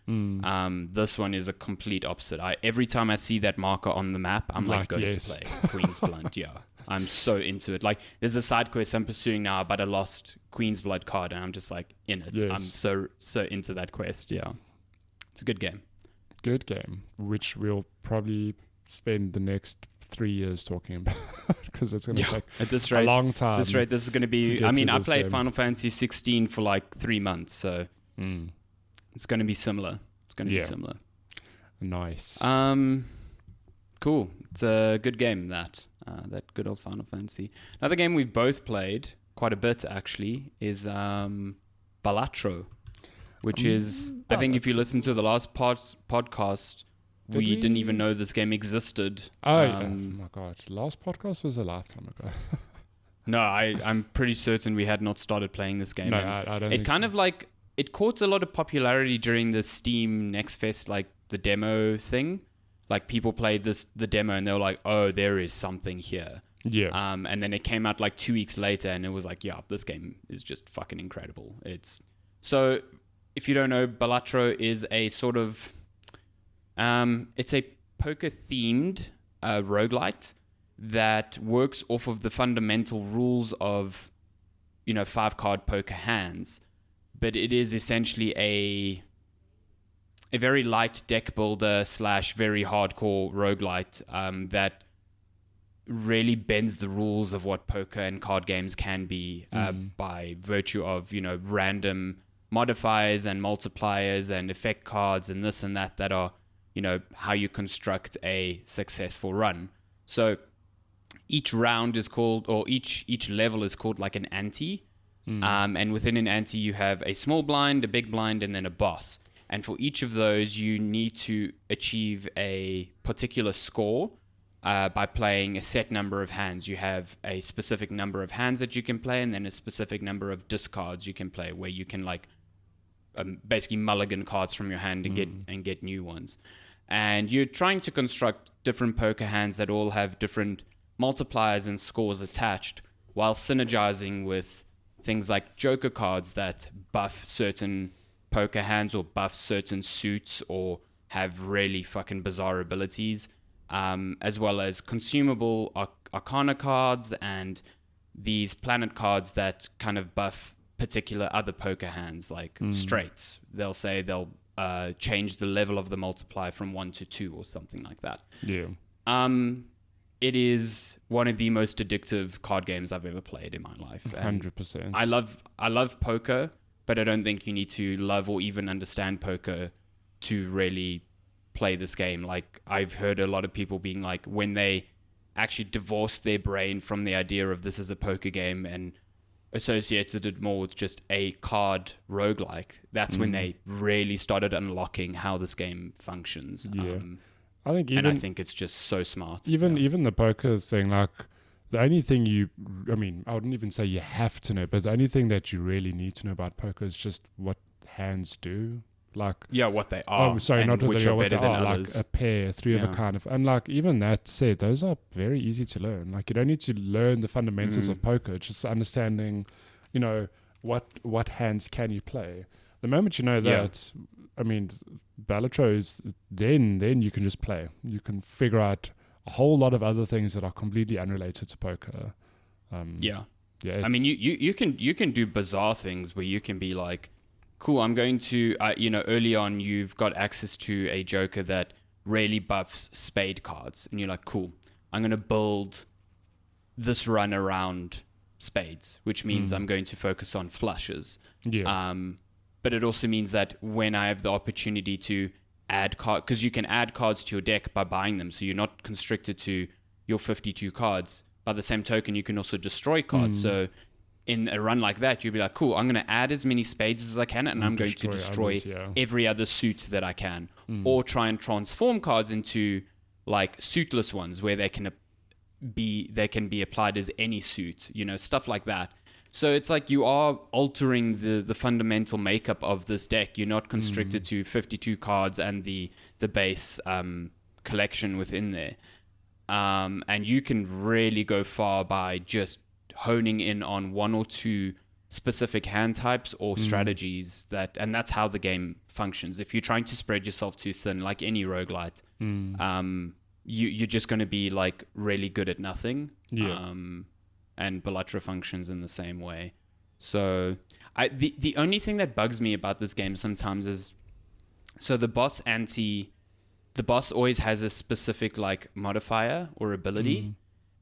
This one is a complete opposite. Every time I see that marker on the map, I'm like going to play Queen's Blood. Yeah, I'm so into it. Like there's a side quest I'm pursuing now, but I lost Queen's Blood card, and I'm just like in it. I'm so into that quest. Yeah, it's a good game. Good game, which we'll probably spend the next 3 years talking about because it's going to take at this rate, a long time. At this rate, this is going to be. I mean, I played Final Fantasy 16 for like 3 months, so it's going to be similar. It's going to be similar. Nice. Cool. It's a good game. That good old Final Fantasy. Another game we've both played quite a bit actually is Balatro, which is I think if you listen to the last podcast. We didn't even know this game existed. Oh my God. Last podcast was a lifetime ago. No, I'm pretty certain we had not started playing this game. No, I don't think it kind of like, it caught a lot of popularity during the Steam Next Fest, like the demo thing. Like people played the demo and they were like, oh, there is something here. Yeah. And then it came out like 2 weeks later and it was like, yeah, this game is just fucking incredible. So if you don't know, Balatro is a sort of... it's a poker-themed roguelite that works off of the fundamental rules of, 5-card poker hands. But it is essentially a very light deck builder / very hardcore roguelite that really bends the rules of what poker and card games can be by virtue of, random modifiers and multipliers and effect cards and this and that are... how you construct a successful run. So each round is called, or each level is called like an ante. And within an ante, you have a small blind, a big blind, and then a boss. And for each of those, you need to achieve a particular score by playing a set number of hands. You have a specific number of hands that you can play, and then a specific number of discards you can play, where you can like basically mulligan cards from your hand and get new ones. And you're trying to construct different poker hands that all have different multipliers and scores attached, while synergizing with things like joker cards that buff certain poker hands or buff certain suits or have really fucking bizarre abilities, as well as consumable arcana cards and these planet cards that kind of buff particular other poker hands, like straights. They'll say they'll change the level of the multiplier from 1 to 2 or something like that. Yeah. It is one of the most addictive card games I've ever played in my life. 100%. I love poker, but I don't think you need to love or even understand poker to really play this game. Like, I've heard a lot of people being like, when they actually divorced their brain from the idea of this is a poker game and associated it more with just a card roguelike, that's when they really started unlocking how this game functions. Yeah. I think it's just so smart. Even the poker thing, like, the only thing I wouldn't even say you have to know, but the only thing that you really need to know about poker is just what hands do. Like, what they are. Oh, sorry, not which are what better they than are. others. Like a pair, three of a kind of, and like even that said, those are very easy to learn. Like, you don't need to learn the fundamentals of poker, just understanding, what hands can you play. The moment you know that, Balatro is then you can just play. You can figure out a whole lot of other things that are completely unrelated to poker. Yeah. I mean, you can do bizarre things where you can be like, cool, I'm going to, early on you've got access to a joker that really buffs spade cards. And you're like, cool, I'm going to build this run around spades, which means I'm going to focus on flushes. Yeah. But it also means that when I have the opportunity to add cards, because you can add cards to your deck by buying them, so you're not constricted to your 52 cards. By the same token, you can also destroy cards. So in a run like that, you'll be like, cool, I'm going to add as many spades as I can, and I'm going to destroy every other suit that I can. Or try and transform cards into like suitless ones where they can be applied as any suit, stuff like that. So it's like you are altering the fundamental makeup of this deck. You're not constricted to 52 cards and the base collection within there. And you can really go far by just honing in on one or two specific hand types or strategies and that's how the game functions. If you're trying to spread yourself too thin, like any roguelite, you're just going to be like really good at nothing. Yeah. And Balatro functions in the same way. So the only thing that bugs me about this game sometimes is, so the boss always has a specific like modifier or ability,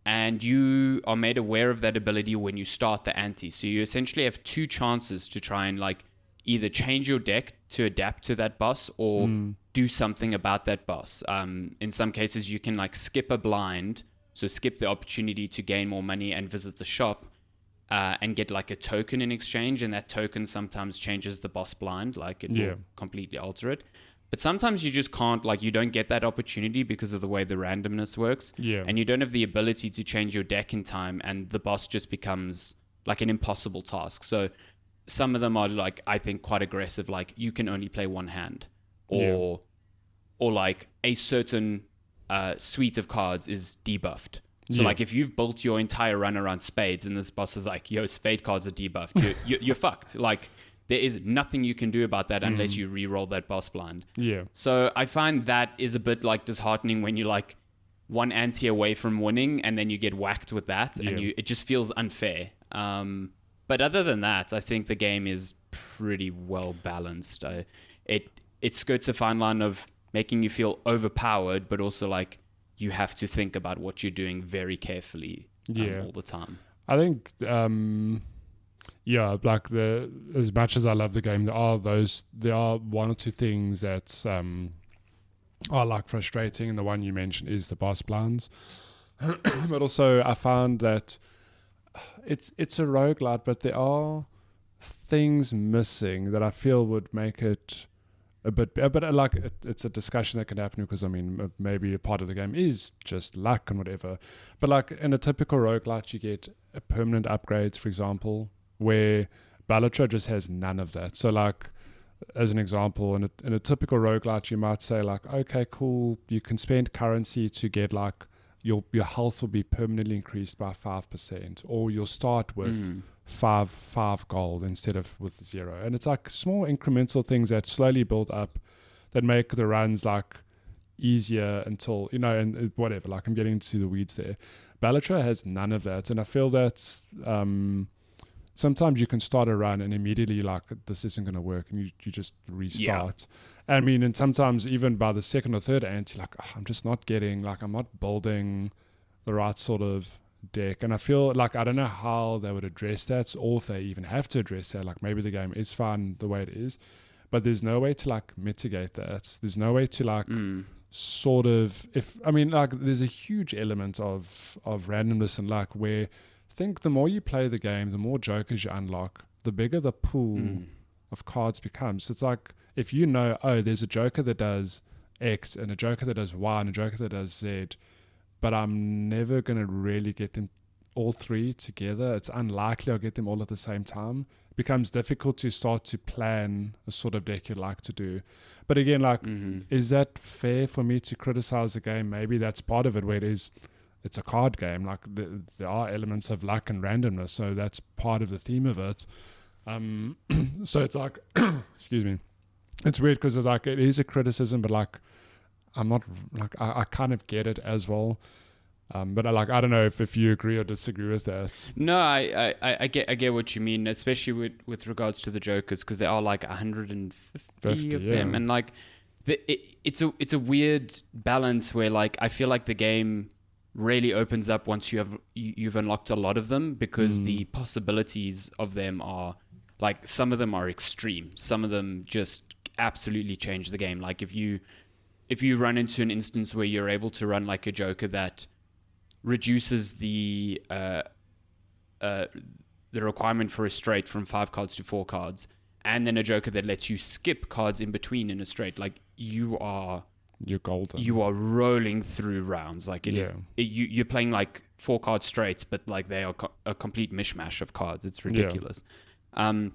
and you are made aware of that ability when you start the ante. So you essentially have two chances to try and like either change your deck to adapt to that boss or do something about that boss. In some cases, you can like skip a blind, so skip the opportunity to gain more money and visit the shop and get like a token in exchange, and that token sometimes changes the boss blind, like it will completely alter it. But sometimes you just can't, like you don't get that opportunity because of the way the randomness works. Yeah. And you don't have the ability to change your deck in time, and the boss just becomes like an impossible task. So some of them are like, I think, quite aggressive, like you can only play one hand, or like a certain suite of cards is debuffed. So like if you've built your entire run around spades and this boss is like, yo, spade cards are debuffed, you're fucked. Like there is nothing you can do about that unless you re-roll that boss blind. Yeah. So I find that is a bit like disheartening when you're like one ante away from winning and then you get whacked with that, and it just feels unfair. But other than that, I think the game is pretty well ballance. It skirts a fine line of making you feel overpowered, but also like you have to think about what you're doing very carefully all the time. I think, like as much as I love the game, there are one or two things that are like frustrating, and the one you mentioned is the boss blinds. But also I found that it's a roguelite, but there are things missing that I feel would make it but like it's a discussion that can happen, because I mean maybe a part of the game is just luck and whatever, but like in a typical roguelite you get permanent upgrades, for example, where Balatro just has none of that. So like as an example, in a typical roguelite you might say like, okay, cool, you can spend currency to get like your health will be permanently increased by 5%, or you'll start with five gold instead of with 0. And it's like small incremental things that slowly build up that make the runs like easier until, you know, and whatever, like I'm getting into the weeds there. Balatro has none of that, and I feel that sometimes you can start a run and immediately like this isn't going to work, and you just restart. I mean, and sometimes even by the second or third anti, like I'm just not getting, like I'm not building the right sort of deck, and I feel like I don't know how they would address that, or if they even have to address that. Like maybe the game is fine the way it is, but there's no way to like mitigate that. There's no way to like sort of, if I mean, like there's a huge element of randomness and luck, where I think the more you play the game, the more jokers you unlock, the bigger the pool of cards becomes. So it's like, if you know, oh, there's a joker that does X and a joker that does Y and a joker that does Z, but I'm never going to really get them all three together. It's unlikely I'll get them all at the same time. It becomes difficult to start to plan a sort of deck you'd like to do. But again, like, is that fair for me to criticize the game? Maybe that's part of it, where it's a card game. Like there are elements of luck and randomness, so that's part of the theme of it. So it's like, excuse me, it's weird because it's like, it is a criticism, but like I'm not like, I kind of get it as well. But I don't know if you agree or disagree with that. No, I get what you mean, especially with regards to the jokers, because there are like 150 of them, and like it's a weird balance where like I feel like the game really opens up once you've unlocked a lot of them, because the possibilities of them are like, some of them are extreme, some of them just absolutely change the game. Like if you run into an instance where you're able to run like a joker that reduces the requirement for a straight from 5 cards to 4 cards, and then a joker that lets you skip cards in between in a straight, like you're golden. You are rolling through rounds. Like you're playing like 4 card straights, but like they are a complete mishmash of cards. It's ridiculous. I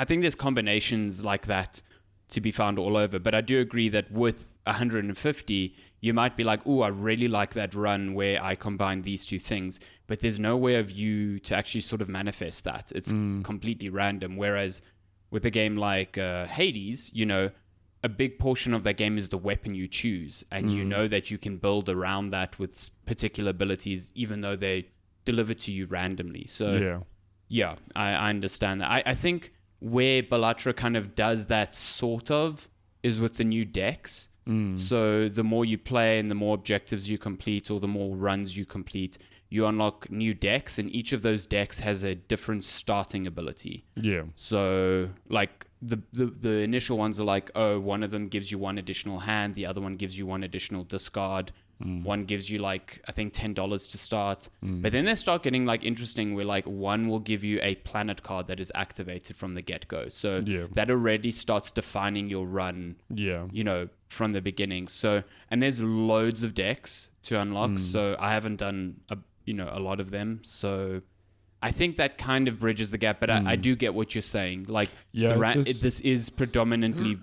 think there's combinations like that to be found all over, but I do agree that with 150 you might be like, oh, I really like that run where I combine these two things, but there's no way of you to actually sort of manifest that. It's completely random. Whereas with a game like Hades, you know, a big portion of that game is the weapon you choose, and you know that you can build around that with particular abilities, even though they deliver to you randomly. So yeah, I understand that. I think where Balatro kind of does that sort of is with the new decks. So the more you play and the more objectives you complete, or the more runs you complete, you unlock new decks, and each of those decks has a different starting ability. So like the initial ones are like, oh, one of them gives you 1 additional hand, the other one gives you 1 additional discard, one gives you like, I think $10 to start. But then they start getting like interesting, where like one will give you a planet card that is activated from the get-go. So that already starts defining your run, you know, from the beginning. So, and there's loads of decks to unlock. So I haven't done a lot of them. So I think that kind of bridges the gap, but I do get what you're saying. Like, this is predominantly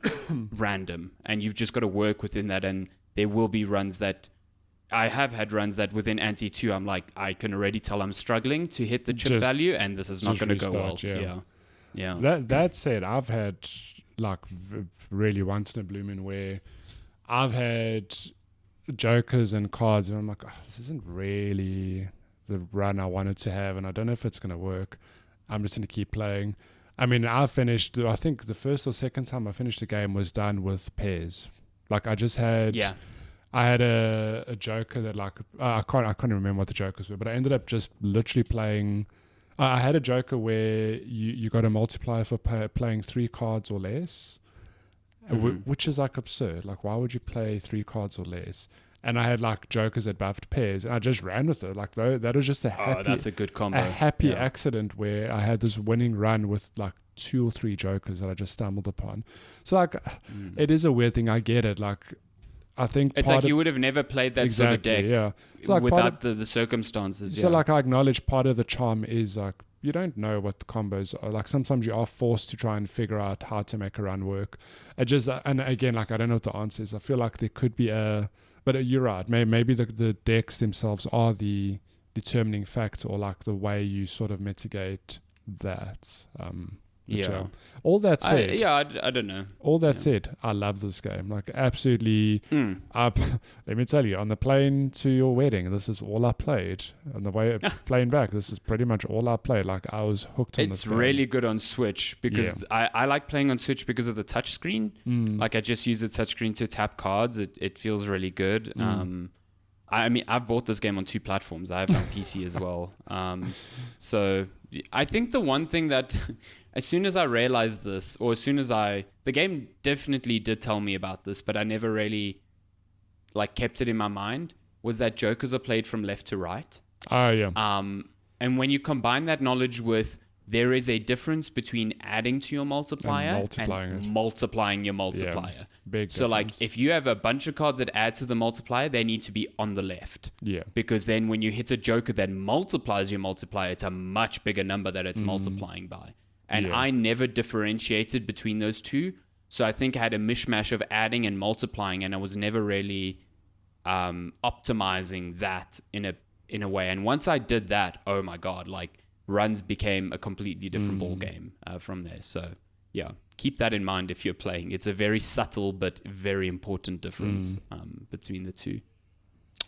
random, and you've just got to work within that. And there will be runs that I have had runs that within Ante 2, I'm like, I can already tell I'm struggling to hit the chip value, and this is not going to go well. Yeah. That said, I've had like really once in a blue moon where I've had jokers and cards, and I'm like, oh, this isn't really the run I wanted to have, and I don't know if it's going to work. I'm just going to keep playing. I mean, I think the first or second time I finished the game was done with pairs. Like I just had, I had a joker that like, I can't remember what the jokers were, but I ended up just literally playing. I had a joker where you got a multiplier for playing 3 cards or less, which is like absurd. Like, why would you play 3 cards or less? And I had like jokers that buffed pairs, and I just ran with it. Like, that was just a happy, that's a good combo. A happy accident where I had this winning run with like 2 or 3 jokers that I just stumbled upon. So like, it is a weird thing. I get it. Like, I think it's like you would have never played that sort of deck so like without the circumstances. So like, I acknowledge part of the charm is like, you don't know what the combos are. Like, sometimes you are forced to try and figure out how to make a run work. And again, like, I don't know what the answer is. I feel like there could be but you're right. Maybe the decks themselves are the determining factor, or like the way you sort of mitigate that. Yeah. All that said, I don't know. all that said, I love this game. Like, absolutely. Let me tell you, on the plane to your wedding, this is all I played. On the way plane back, this is pretty much all I played. Like, I was hooked on this game. It's really good on Switch because I like playing on Switch because of the touchscreen. Like, I just use the touchscreen to tap cards. It feels really good. I mean, I've bought this game on 2 platforms. I have it on PC as well. So I think the one thing that, as soon as I realized this, or as soon as the game definitely did tell me about this, but I never really like kept it in my mind, was that Jokers are played from left to right. Oh, yeah. And when you combine that knowledge with, there is a difference between adding to your multiplier and multiplying your multiplier. Yeah, big so difference. like, if you have a bunch of cards that add to the multiplier, they need to be on the left. Yeah. Because then when you hit a joker that multiplies your multiplier, it's a much bigger number that it's multiplying by. And I never differentiated between those two. So I think I had a mishmash of adding and multiplying, and I was never really optimizing that in a way. And once I did that, oh my God, like, runs became a completely different ball game from there. So yeah, keep that in mind if you're playing. It's a very subtle but very important difference between the two.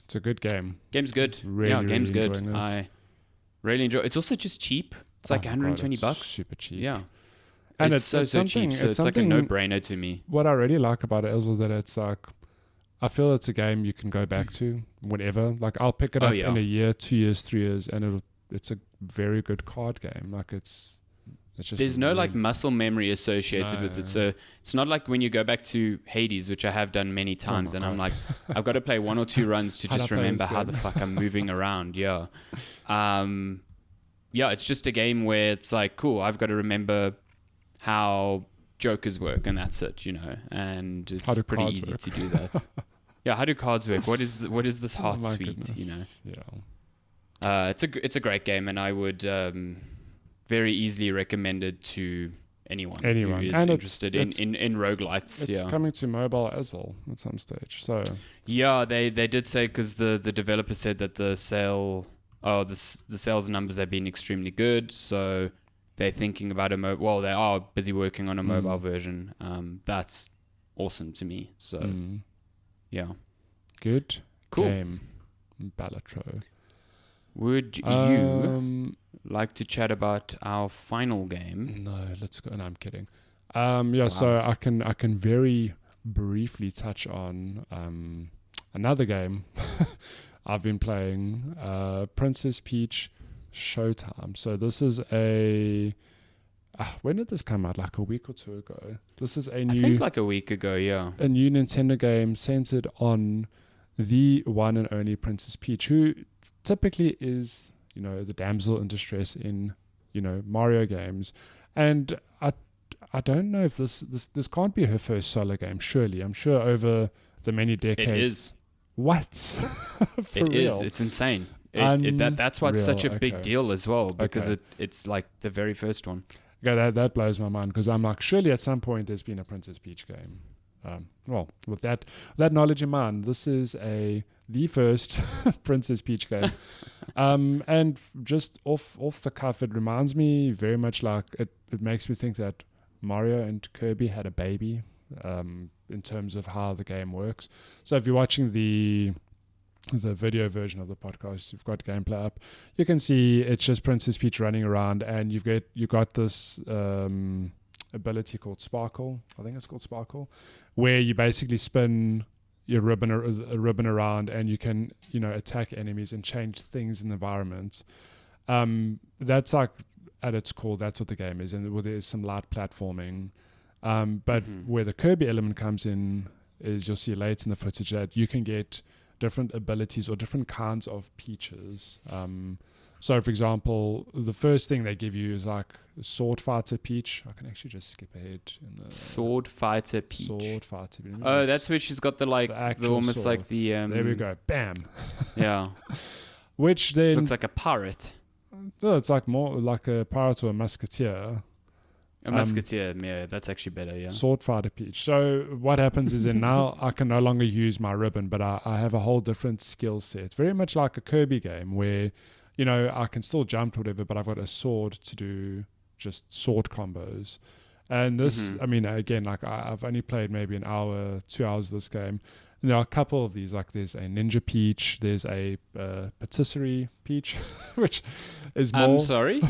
It's a good game. Game's good. Game's good. I really enjoy it. It's also just cheap. It's like $120. Super cheap. Yeah. And it's so cheap. So it's like a no-brainer to me. What I really like about it is that it's like, I feel it's a game you can go back to whenever. Like, I'll pick it up in a year, 2 years, 3 years, and it's a very good card game. Like, it's just, there's no like muscle memory associated with it. So it's not like when you go back to Hades, which I have done many times, and I'm like, I've got to play 1 or 2 runs to just remember how the fuck I'm moving around. Yeah. It's just a game where it's like, cool, I've got to remember how jokers work, and that's it, you know, and it's pretty easy to do that. Yeah, how do cards work? What is this heart suite, you know? Yeah. It's a great game, and I would very easily recommend it to anyone who is interested in roguelites. It's coming to mobile as well at some stage. So yeah, they did say, because the developer said that the sales numbers have been extremely good, so they're thinking about they are busy working on a mobile version. That's awesome to me. So yeah, good, cool game, Balatro. Would you like to chat about our final game? No, let's go. No, I'm kidding. Wow. So I can very briefly touch on another game I've been playing, Princess Peach Showtime. So this is when did this come out? Like a week or 2 ago. This is I think like a week ago, yeah. A new Nintendo game centered on the one and only Princess Peach, who typically is, you know, the damsel in distress in, you know, Mario games. And I don't know if this can't be her first solo game, surely. I'm sure over the many decades. It is. What? For it real? Is. It's insane. That's why it's such a big deal as well, because it's like the very first one. Okay, that blows my mind, because I'm like, surely at some point there's been a Princess Peach game. Well, with that knowledge in mind, this is the first Princess Peach game. And just off the cuff, it reminds me very much, like, it makes me think that Mario and Kirby had a baby, in terms of how the game works. So if you're watching the video version of the podcast, you've got gameplay up, you can see it's just Princess Peach running around, and you got this ability called Sparkle. I think it's called Sparkle, where you basically spin your ribbon around, and you can, you know, attack enemies and change things in the environment. That's like, at its core, that's what the game is, and there's some light platforming. But where the Kirby element comes in is, you'll see later in the footage that you can get different abilities or different kinds of Peaches. So, for example, the first thing they give you is like Sword Fighter Peach. I can actually just skip ahead. Sword Fighter Peach. Sword Fighter Peach. Oh, that's where she's got the almost sword. Like the... there we go. Bam. Yeah. Which then... looks like a pirate. No, it's like more like a pirate or a musketeer. A musketeer, yeah, that's actually better, yeah. Sword Fighter Peach. So what happens is that now I can no longer use my ribbon, but I have a whole different skill set. Very much like a Kirby game where, you know, I can still jump or whatever, but I've got a sword to do just sword combos. And this, I mean, again, like I've only played maybe an hour, 2 hours of this game. And there are a couple of these, like there's a Ninja Peach, there's a Patisserie Peach, which is more... I'm sorry?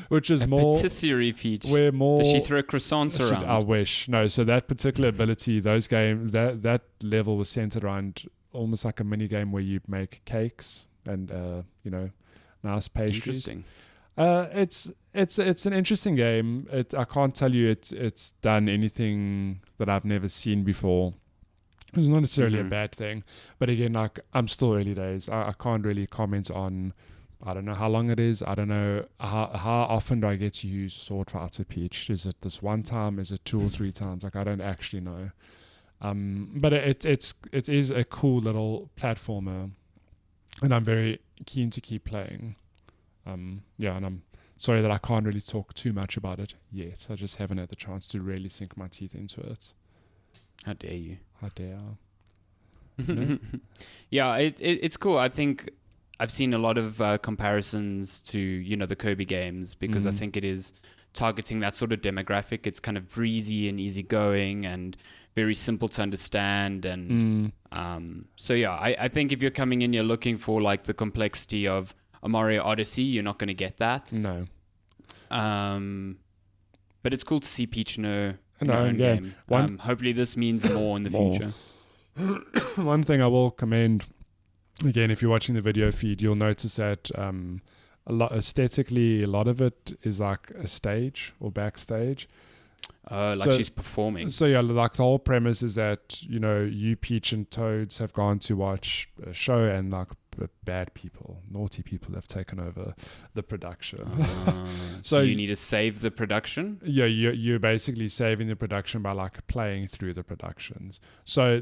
which is a more... Patisserie Peach? Where more... Does she throw croissants around? I wish. No, so that particular ability, that level was centered around almost like a mini game where you make cakes and, nice pastries. Interesting. It's an interesting game. I can't tell you it's done anything that I've never seen before. It's not necessarily a bad thing, but again, like I'm still early days. I can't really comment on. I don't know how long it is. I don't know how often do I get to use Sword Fighter Peach. Is it this one time? Is it 2 or 3 times? Like I don't actually know. But it is a cool little platformer, and I'm very keen to keep playing. And I'm sorry that I can't really talk too much about it yet. I just haven't had the chance to really sink my teeth into it. How dare you? How dare I? Yeah, it's cool. I think I've seen a lot of comparisons to, the Kirby games because I think it is targeting that sort of demographic. It's kind of breezy and easygoing and very simple to understand. And so, yeah, I think if you're coming in, you're looking for like the complexity of a Mario Odyssey, you're not going to get that. No. But it's cool to see Peach in her own game. Hopefully this means more in the future. One thing I will commend, again, if you're watching the video feed, you'll notice that aesthetically, a lot of it is like a stage or backstage. Like she's performing. So yeah, like the whole premise is that, you, Peach and Toads have gone to watch a show and like bad people, naughty people have taken over the production. So you need to save the production? Yeah, you're basically saving the production by like playing through the productions. So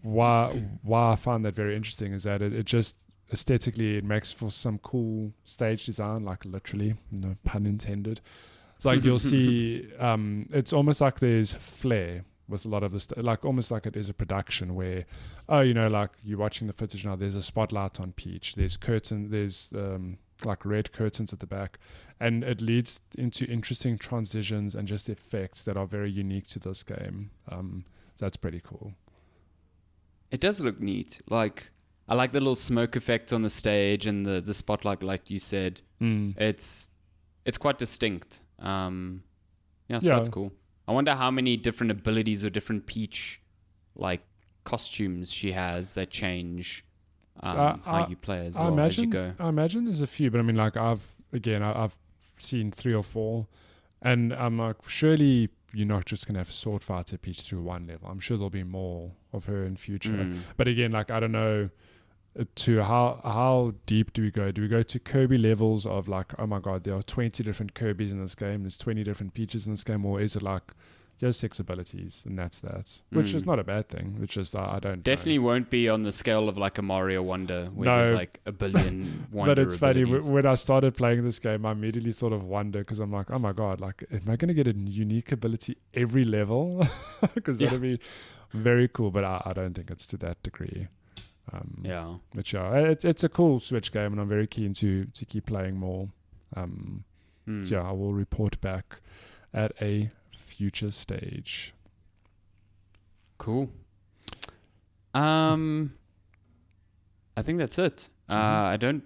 why I find that very interesting is that it just aesthetically it makes for some cool stage design, like literally, no pun intended. It's like you'll see, it's almost like there's flair with a lot of this, like almost like it is a production where, like you're watching the footage now, there's a spotlight on Peach, there's like red curtains at the back, and it leads into interesting transitions and just effects that are very unique to this game. That's pretty cool. It does look neat. Like, I like the little smoke effect on the stage and the spotlight, like you said. It's quite distinct. So that's cool. I wonder how many different abilities or different Peach like costumes she has that change how you play as you go. I imagine there's a few, but I mean, like I've seen 3 or 4, and I'm like, surely you're not just gonna have Sword Fighter Peach through one level. I'm sure there'll be more of her in future. But again, like I don't know. To how deep do we go? Do we go to Kirby levels of like, oh my god, there are 20 different Kirbys in this game, there's 20 different Peaches in this game, or is it like just 6 abilities and that's that? Which is not a bad thing. It's just I don't definitely know. Won't be on the scale of like a Mario Wonder where there's like a billion Wonder But it's abilities. Funny when I started playing this game, I immediately thought of Wonder because I'm like, oh my god, like am I going to get a unique ability every level? Because that'd be very cool, but I don't think it's to that degree. But it's a cool Switch game, and I'm very keen to keep playing more. So I will report back at a future stage. Cool. I think that's it. I don't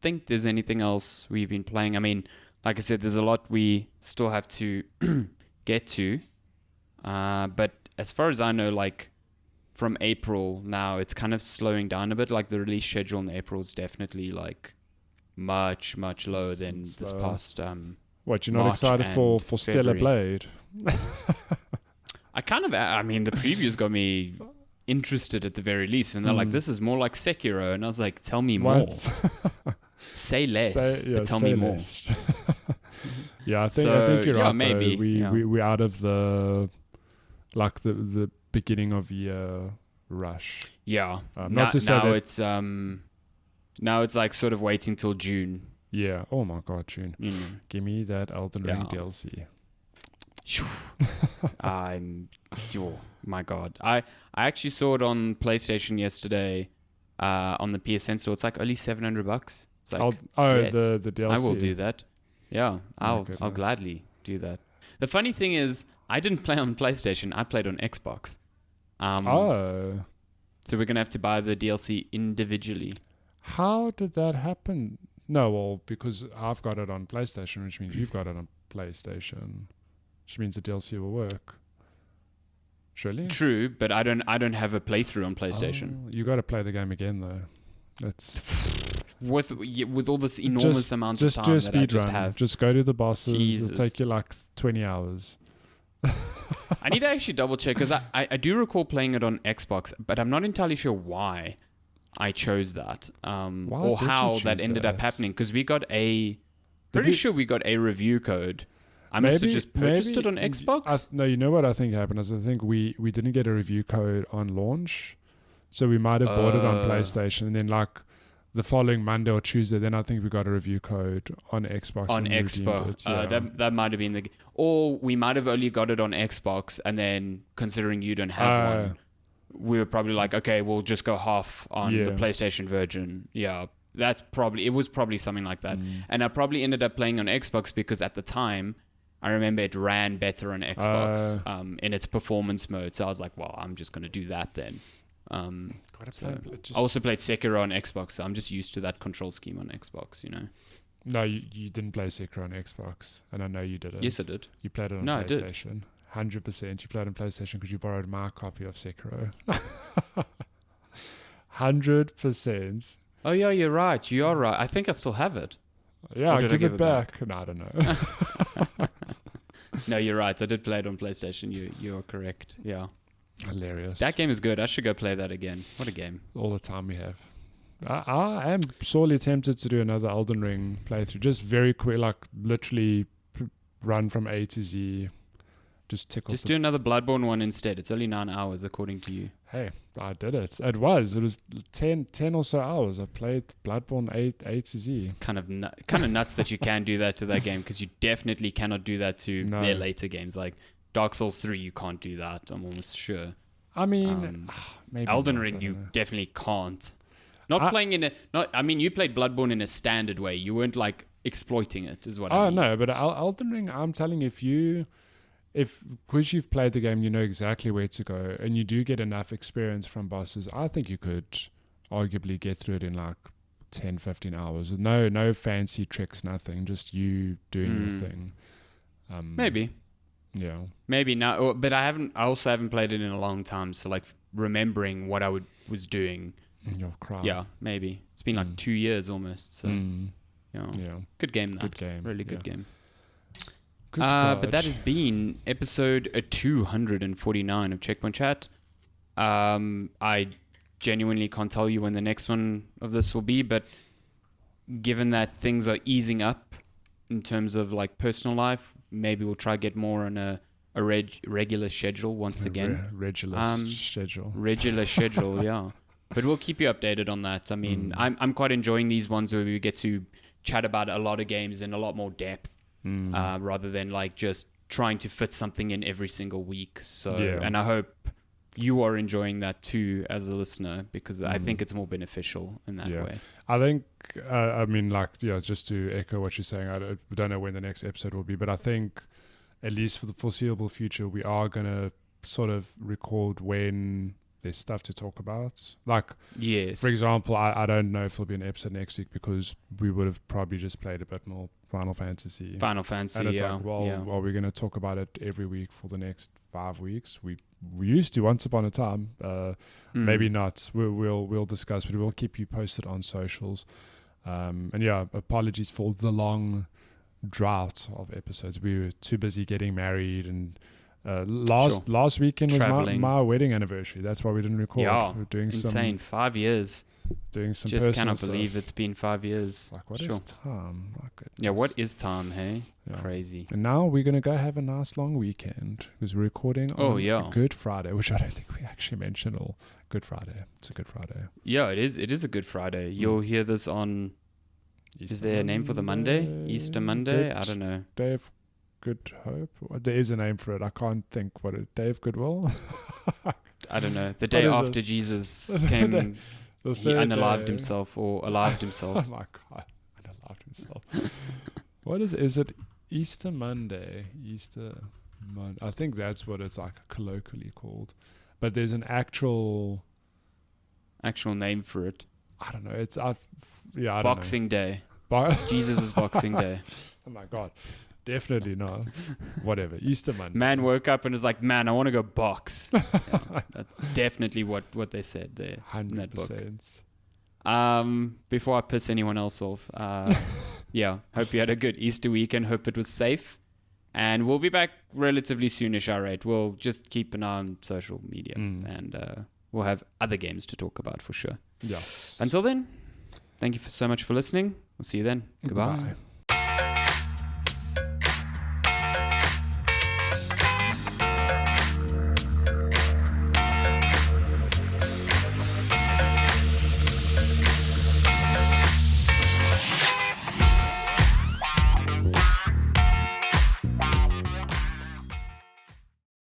think there's anything else we've been playing. I mean, like I said, there's a lot we still have to get to. But as far as I know, like from April now, it's kind of slowing down a bit. Like the release schedule in April is definitely like much lower than this past. What, you're not excited for Stellar Blade? I mean, the previews got me interested at the very least, and they're like, "This is more like Sekiro," and I was like, "Tell me more." Say less, but tell me more. I think you're right. Maybe we're out of the beginning of year rush. Yeah. Not to say now that it's like sort of waiting till June. Yeah. Oh my god, June. Give me that Elden Ring DLC. My god. I actually saw it on PlayStation yesterday on the PSN store. It's like only $700. It's like, yes, the DLC. I will do that. Yeah, I'll goodness. gladly do that. The funny thing is, I didn't play on PlayStation. I played on Xbox. Oh. So we're going to have to buy the DLC individually. How did that happen? No, well, because I've got it on PlayStation, which means you've got it on PlayStation, which means the DLC will work. Surely? True, but I don't have a playthrough on PlayStation. Oh, you got to play the game again, though. That's with all this enormous amount of time do a that I speed just run. have. Just go to the bosses. Jesus. It'll take you like 20 hours. I need to actually double check because I do recall playing it on Xbox, but I'm not entirely sure why I chose that or how that ended up happening. Because we got sure we got a review code. I must have just purchased it on Xbox. No, you know what I think happened is I think we didn't get a review code on launch, so we might have bought it on PlayStation, and then like the following Monday or Tuesday, then I think we got a review code on Xbox. On Xbox, that might have been or we might have only got it on Xbox, and then considering you don't have one, we were probably like, okay, we'll just go half on the PlayStation version. Yeah, it was probably something like that. And I probably ended up playing on Xbox because at the time, I remember it ran better on Xbox in its performance mode. So I was like, well, I'm just going to do that then. I also played Sekiro on Xbox, so I'm just used to that control scheme on Xbox, you know. No, you didn't play Sekiro on Xbox, and I know you didn't. Yes, I did. You played it on PlayStation. 100%. You played on PlayStation because you borrowed my copy of Sekiro. 100%. Oh, yeah, you're right. You are right. I think I still have it. Yeah, I'll give it back. No, I don't know. No, you're right. I did play it on PlayStation. You are correct. Yeah. Hilarious. That game is good. I should go play that again. What a game. All the time we have. I am sorely tempted to do another Elden Ring playthrough. Just very quick, like literally run from A to Z. Just do another Bloodborne one instead. It's only 9 hours according to you. Hey, I did it. It was 10 or so hours. I played Bloodborne A to Z. It's kind of nuts that you can do that to that game, because you definitely cannot do that to their later games. Like Dark Souls 3, you can't do that. I'm almost sure. I mean, maybe Elden Ring, you definitely can't. You played Bloodborne in a standard way. You weren't like exploiting it, is what I mean. Oh, no, but Elden Ring, I'm telling you, because you've played the game, you know exactly where to go, and you do get enough experience from bosses, I think you could arguably get through it in like 10, 15 hours. No fancy tricks, nothing. Just you doing your thing. Maybe. Yeah. Maybe now, but I also haven't played it in a long time, so like remembering what I was doing. You'll cry. Yeah, maybe. It's been like 2 years almost, so yeah. Good game, that. Good game. Really good game. But that has been episode 249 of Checkpoint Chat. I genuinely can't tell you when the next one of this will be, but given that things are easing up in terms of like personal life, maybe we'll try to get more on a regular schedule once again. Regular schedule, yeah. But we'll keep you updated on that. I mean, I'm quite enjoying these ones where we get to chat about a lot of games in a lot more depth. Rather than like just trying to fit something in every single week. So, and I hope you are enjoying that too as a listener, because I think it's more beneficial in that way. I think, just to echo what you're saying, I don't know when the next episode will be, but I think at least for the foreseeable future, we are going to sort of record when there's stuff to talk about. Like, yes. For example, I don't know if there'll be an episode next week because we would have probably just played a bit more Final Fantasy. And it's like, well, we're going to talk about it every week for the next 5 weeks. We used to once upon a time. Maybe not. We'll discuss, but we'll keep you posted on socials. Apologies for the long drought of episodes. We were too busy getting married, and last weekend was my wedding anniversary. That's why we didn't record. Yeah, we're doing insane. 5 years. Doing some just cannot stuff. Believe it's been 5 years. Like, what is time? My goodness. Yeah, what is time, hey? Yeah. Crazy. And now we're going to go have a nice long weekend because we're recording on Good Friday, which I don't think we actually mentioned all. Good Friday. It's a Good Friday. Yeah, it is. It is a Good Friday. You'll hear this on... Easter is there a name for the Monday? Easter Monday? I don't know. Day of Good Hope? There is a name for it. I can't think what it... Day of Goodwill? I don't know. The day after Jesus came... He unalived himself or alived himself. Oh my God. Unalived himself. What is it? Easter Monday. I think that's what it's like colloquially called. But there's an actual name for it. I don't know. It's I don't know. Boxing Day. Jesus' Boxing Day. Oh my God. Definitely not. Whatever. Easter Monday. Man woke up and was like, man, I want to go box. Yeah, that's definitely what they said there 100%. in that book. Before I piss anyone else off, yeah, hope you had a good Easter weekend. Hope it was safe. And we'll be back relatively soonish, I rate. We'll just keep an eye on social media and we'll have other games to talk about for sure. Yes. Until then, thank you so much for listening. We'll see you then. Goodbye.